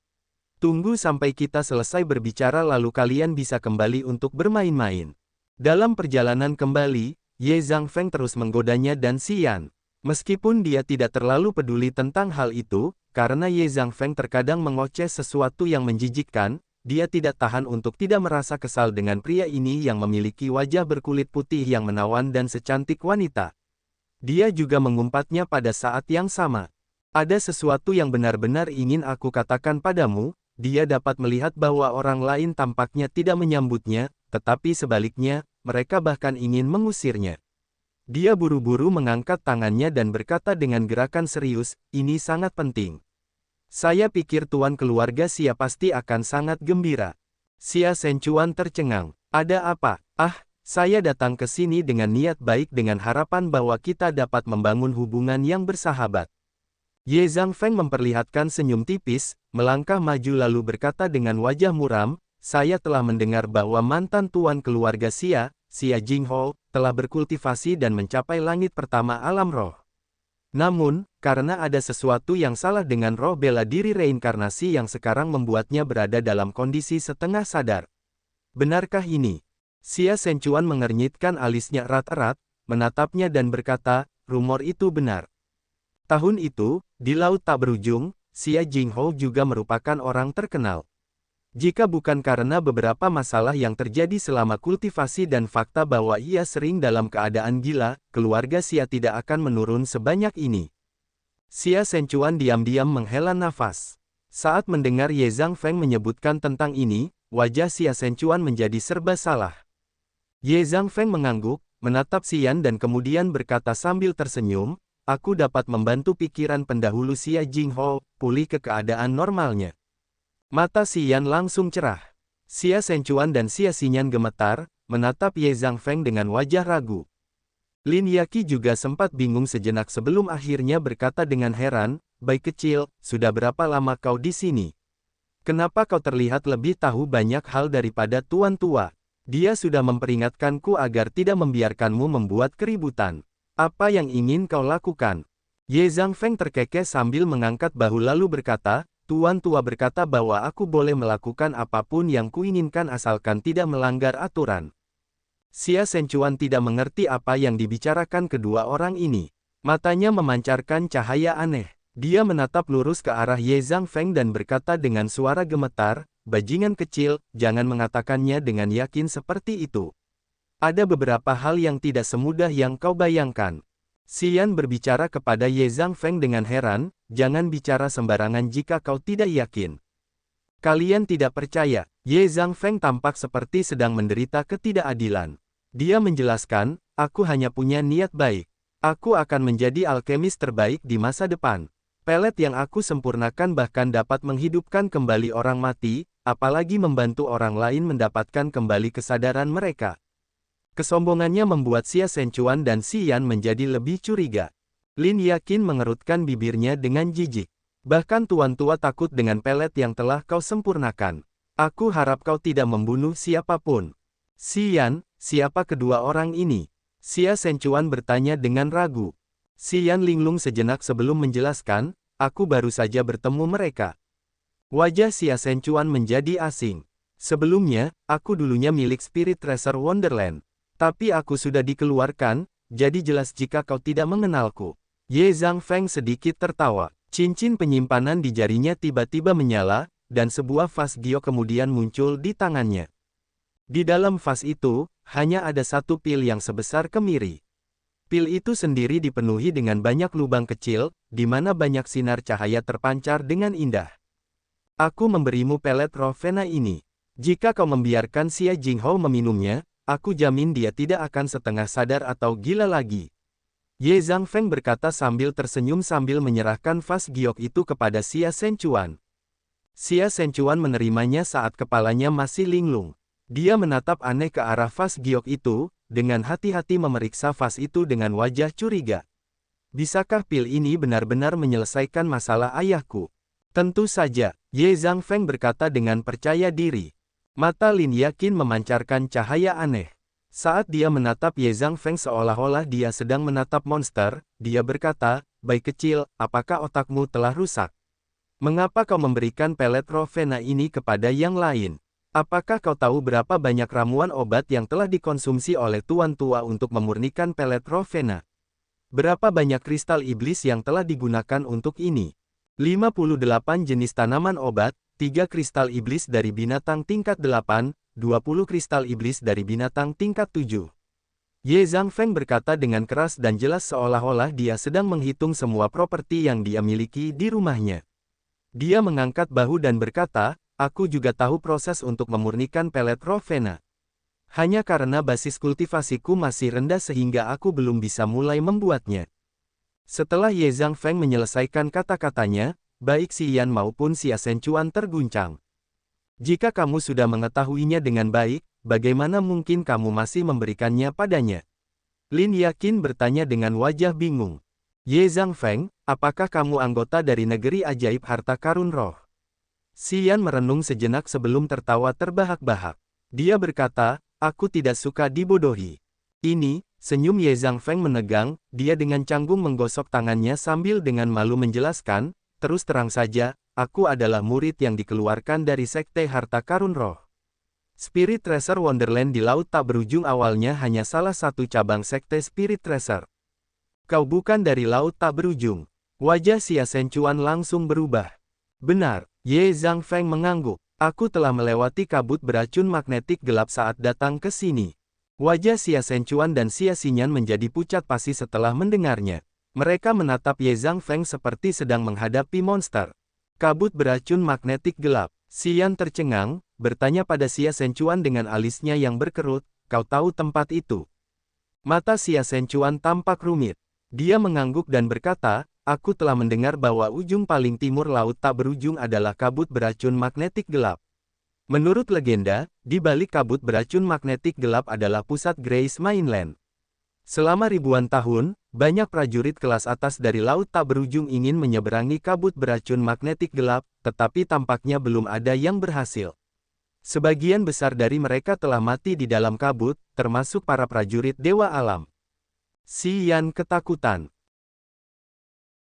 Tunggu sampai kita selesai berbicara lalu kalian bisa kembali untuk bermain-main." Dalam perjalanan kembali, Ye Zhangfeng terus menggodanya dan Xian. Meskipun dia tidak terlalu peduli tentang hal itu, karena Ye Zhangfeng terkadang mengoceh sesuatu yang menjijikkan, dia tidak tahan untuk tidak merasa kesal dengan pria ini yang memiliki wajah berkulit putih yang menawan dan secantik wanita. Dia juga mengumpatnya pada saat yang sama. Ada sesuatu yang benar-benar ingin aku katakan padamu, dia dapat melihat bahwa orang lain tampaknya tidak menyambutnya, tetapi sebaliknya, mereka bahkan ingin mengusirnya. Dia buru-buru mengangkat tangannya dan berkata dengan gerakan serius, ini sangat penting. Saya pikir tuan keluarga Xia pasti akan sangat gembira. Xia Shenchuan tercengang. Ada apa? Saya datang ke sini dengan niat baik dengan harapan bahwa kita dapat membangun hubungan yang bersahabat. Ye Zhangfeng memperlihatkan senyum tipis, melangkah maju lalu berkata dengan wajah muram, saya telah mendengar bahwa mantan tuan keluarga Xia, Xia Jinghou, telah berkultivasi dan mencapai langit pertama alam roh. Namun, karena ada sesuatu yang salah dengan roh bela diri reinkarnasi yang sekarang membuatnya berada dalam kondisi setengah sadar. Benarkah ini? Xia Shenchuan mengernyitkan alisnya erat-erat, menatapnya dan berkata, rumor itu benar. Tahun itu, di Laut Tak Berujung, Xia Jinghou juga merupakan orang terkenal. Jika bukan karena beberapa masalah yang terjadi selama kultivasi dan fakta bahwa ia sering dalam keadaan gila, keluarga Xia tidak akan menurun sebanyak ini. Xia Shenchuan diam-diam menghela nafas. Saat mendengar Ye Zhangfeng menyebutkan tentang ini, wajah Xia Shenchuan menjadi serba salah. Ye Zhangfeng mengangguk, menatap Xian dan kemudian berkata sambil tersenyum, aku dapat membantu pikiran pendahulu Xia Jinghou pulih ke keadaan normalnya. Mata Xian langsung cerah. Xia Shenchuan dan Xia Xinyan gemetar, menatap Ye Zhangfeng dengan wajah ragu. Lin Yaqi juga sempat bingung sejenak sebelum akhirnya berkata dengan heran, baik kecil, sudah berapa lama kau di sini? Kenapa kau terlihat lebih tahu banyak hal daripada tuan tua? Dia sudah memperingatkanku agar tidak membiarkanmu membuat keributan. Apa yang ingin kau lakukan? Ye Zhangfeng terkekeh sambil mengangkat bahu lalu berkata, tuan tua berkata bahwa aku boleh melakukan apapun yang kuinginkan asalkan tidak melanggar aturan. Xia Shenchuan tidak mengerti apa yang dibicarakan kedua orang ini. Matanya memancarkan cahaya aneh. Dia menatap lurus ke arah Ye Zhangfeng dan berkata dengan suara gemetar, bajingan kecil, jangan mengatakannya dengan yakin seperti itu. Ada beberapa hal yang tidak semudah yang kau bayangkan. Xian berbicara kepada Ye Zhangfeng dengan heran, jangan bicara sembarangan jika kau tidak yakin. Kalian tidak percaya. Ye Zhangfeng tampak seperti sedang menderita ketidakadilan. Dia menjelaskan, aku hanya punya niat baik. Aku akan menjadi alkemis terbaik di masa depan. Pelet yang aku sempurnakan bahkan dapat menghidupkan kembali orang mati, apalagi membantu orang lain mendapatkan kembali kesadaran mereka. Kesombongannya membuat Xia Shenchuan dan Xian menjadi lebih curiga. Lin Yaqin mengerutkan bibirnya dengan jijik. Bahkan tuan tua takut dengan pelet yang telah kau sempurnakan. Aku harap kau tidak membunuh siapapun. Xian, siapa kedua orang ini? Xia Shenchuan bertanya dengan ragu. Xian linglung sejenak sebelum menjelaskan, aku baru saja bertemu mereka. Wajah Xia Shenchuan menjadi asing. Sebelumnya, aku dulunya milik Spirit Treasure Wonderland. Tapi aku sudah dikeluarkan, jadi jelas jika kau tidak mengenalku. Ye Zhangfeng sedikit tertawa. Cincin penyimpanan di jarinya tiba-tiba menyala, dan sebuah vas giok kemudian muncul di tangannya. Di dalam vas itu, hanya ada satu pil yang sebesar kemiri. Pil itu sendiri dipenuhi dengan banyak lubang kecil, di mana banyak sinar cahaya terpancar dengan indah. Aku memberimu pelet roh Vena ini. Jika kau membiarkan Xia Jinghou meminumnya, aku jamin dia tidak akan setengah sadar atau gila lagi. Ye Zhangfeng berkata sambil tersenyum sambil menyerahkan vas giok itu kepada Xia Shenchuan. Xia Shenchuan menerimanya saat kepalanya masih linglung. Dia menatap aneh ke arah vas giok itu, dengan hati-hati memeriksa vas itu dengan wajah curiga. Bisakah pil ini benar-benar menyelesaikan masalah ayahku? Tentu saja, Ye Zhangfeng berkata dengan percaya diri. Mata Lin Yaqin memancarkan cahaya aneh. Saat dia menatap Ye Zhangfeng seolah-olah dia sedang menatap monster, dia berkata, baik kecil, apakah otakmu telah rusak? Mengapa kau memberikan pelet roh Vena ini kepada yang lain? Apakah kau tahu berapa banyak ramuan obat yang telah dikonsumsi oleh tuan tua untuk memurnikan pelet roh Vena? Berapa banyak kristal iblis yang telah digunakan untuk ini? 58 jenis tanaman obat, 3 kristal iblis dari binatang tingkat 8, 20 kristal iblis dari binatang tingkat 7. Ye Zhangfeng berkata dengan keras dan jelas seolah-olah dia sedang menghitung semua properti yang dia miliki di rumahnya. Dia mengangkat bahu dan berkata, aku juga tahu proses untuk memurnikan pelet roh Vena. Hanya karena basis kultivasiku masih rendah sehingga aku belum bisa mulai membuatnya. Setelah Ye Zhangfeng menyelesaikan kata-katanya, baik Xi Yan maupun Xia Shenchuan terguncang. Jika kamu sudah mengetahuinya dengan baik, bagaimana mungkin kamu masih memberikannya padanya? Lin Yakin bertanya dengan wajah bingung. Ye Zhangfeng, apakah kamu anggota dari negeri ajaib harta karun roh? Xi Yan merenung sejenak sebelum tertawa terbahak-bahak. Dia berkata, aku tidak suka dibodohi. Ini, senyum Ye Zhangfeng menegang, dia dengan canggung menggosok tangannya sambil dengan malu menjelaskan, terus terang saja, aku adalah murid yang dikeluarkan dari Sekte Harta Karun Roh. Spirit Tracer Wonderland di Laut Tak Berujung awalnya hanya salah satu cabang Sekte Spirit Tracer. Kau bukan dari Laut Tak Berujung. Wajah Xia Shenchuan langsung berubah. Benar, Ye Zhangfeng mengangguk. Aku telah melewati kabut beracun magnetik gelap saat datang ke sini. Wajah Xia Shenchuan dan Xia Xinyan menjadi pucat pasi setelah mendengarnya. Mereka menatap Ye Zhangfeng seperti sedang menghadapi monster. Kabut beracun magnetik gelap. Xi Yan tercengang, bertanya pada Xia Shenchuan dengan alisnya yang berkerut, kau tahu tempat itu? Mata Xia Shenchuan tampak rumit. Dia mengangguk dan berkata, aku telah mendengar bahwa ujung paling timur Laut Tak Berujung adalah kabut beracun magnetik gelap. Menurut legenda, di balik kabut beracun magnetik gelap adalah pusat Grace Mainland. Selama ribuan tahun, banyak prajurit kelas atas dari Laut Tak Berujung ingin menyeberangi kabut beracun magnetik gelap, tetapi tampaknya belum ada yang berhasil. Sebagian besar dari mereka telah mati di dalam kabut, termasuk para prajurit Dewa Alam. Xi Yan ketakutan.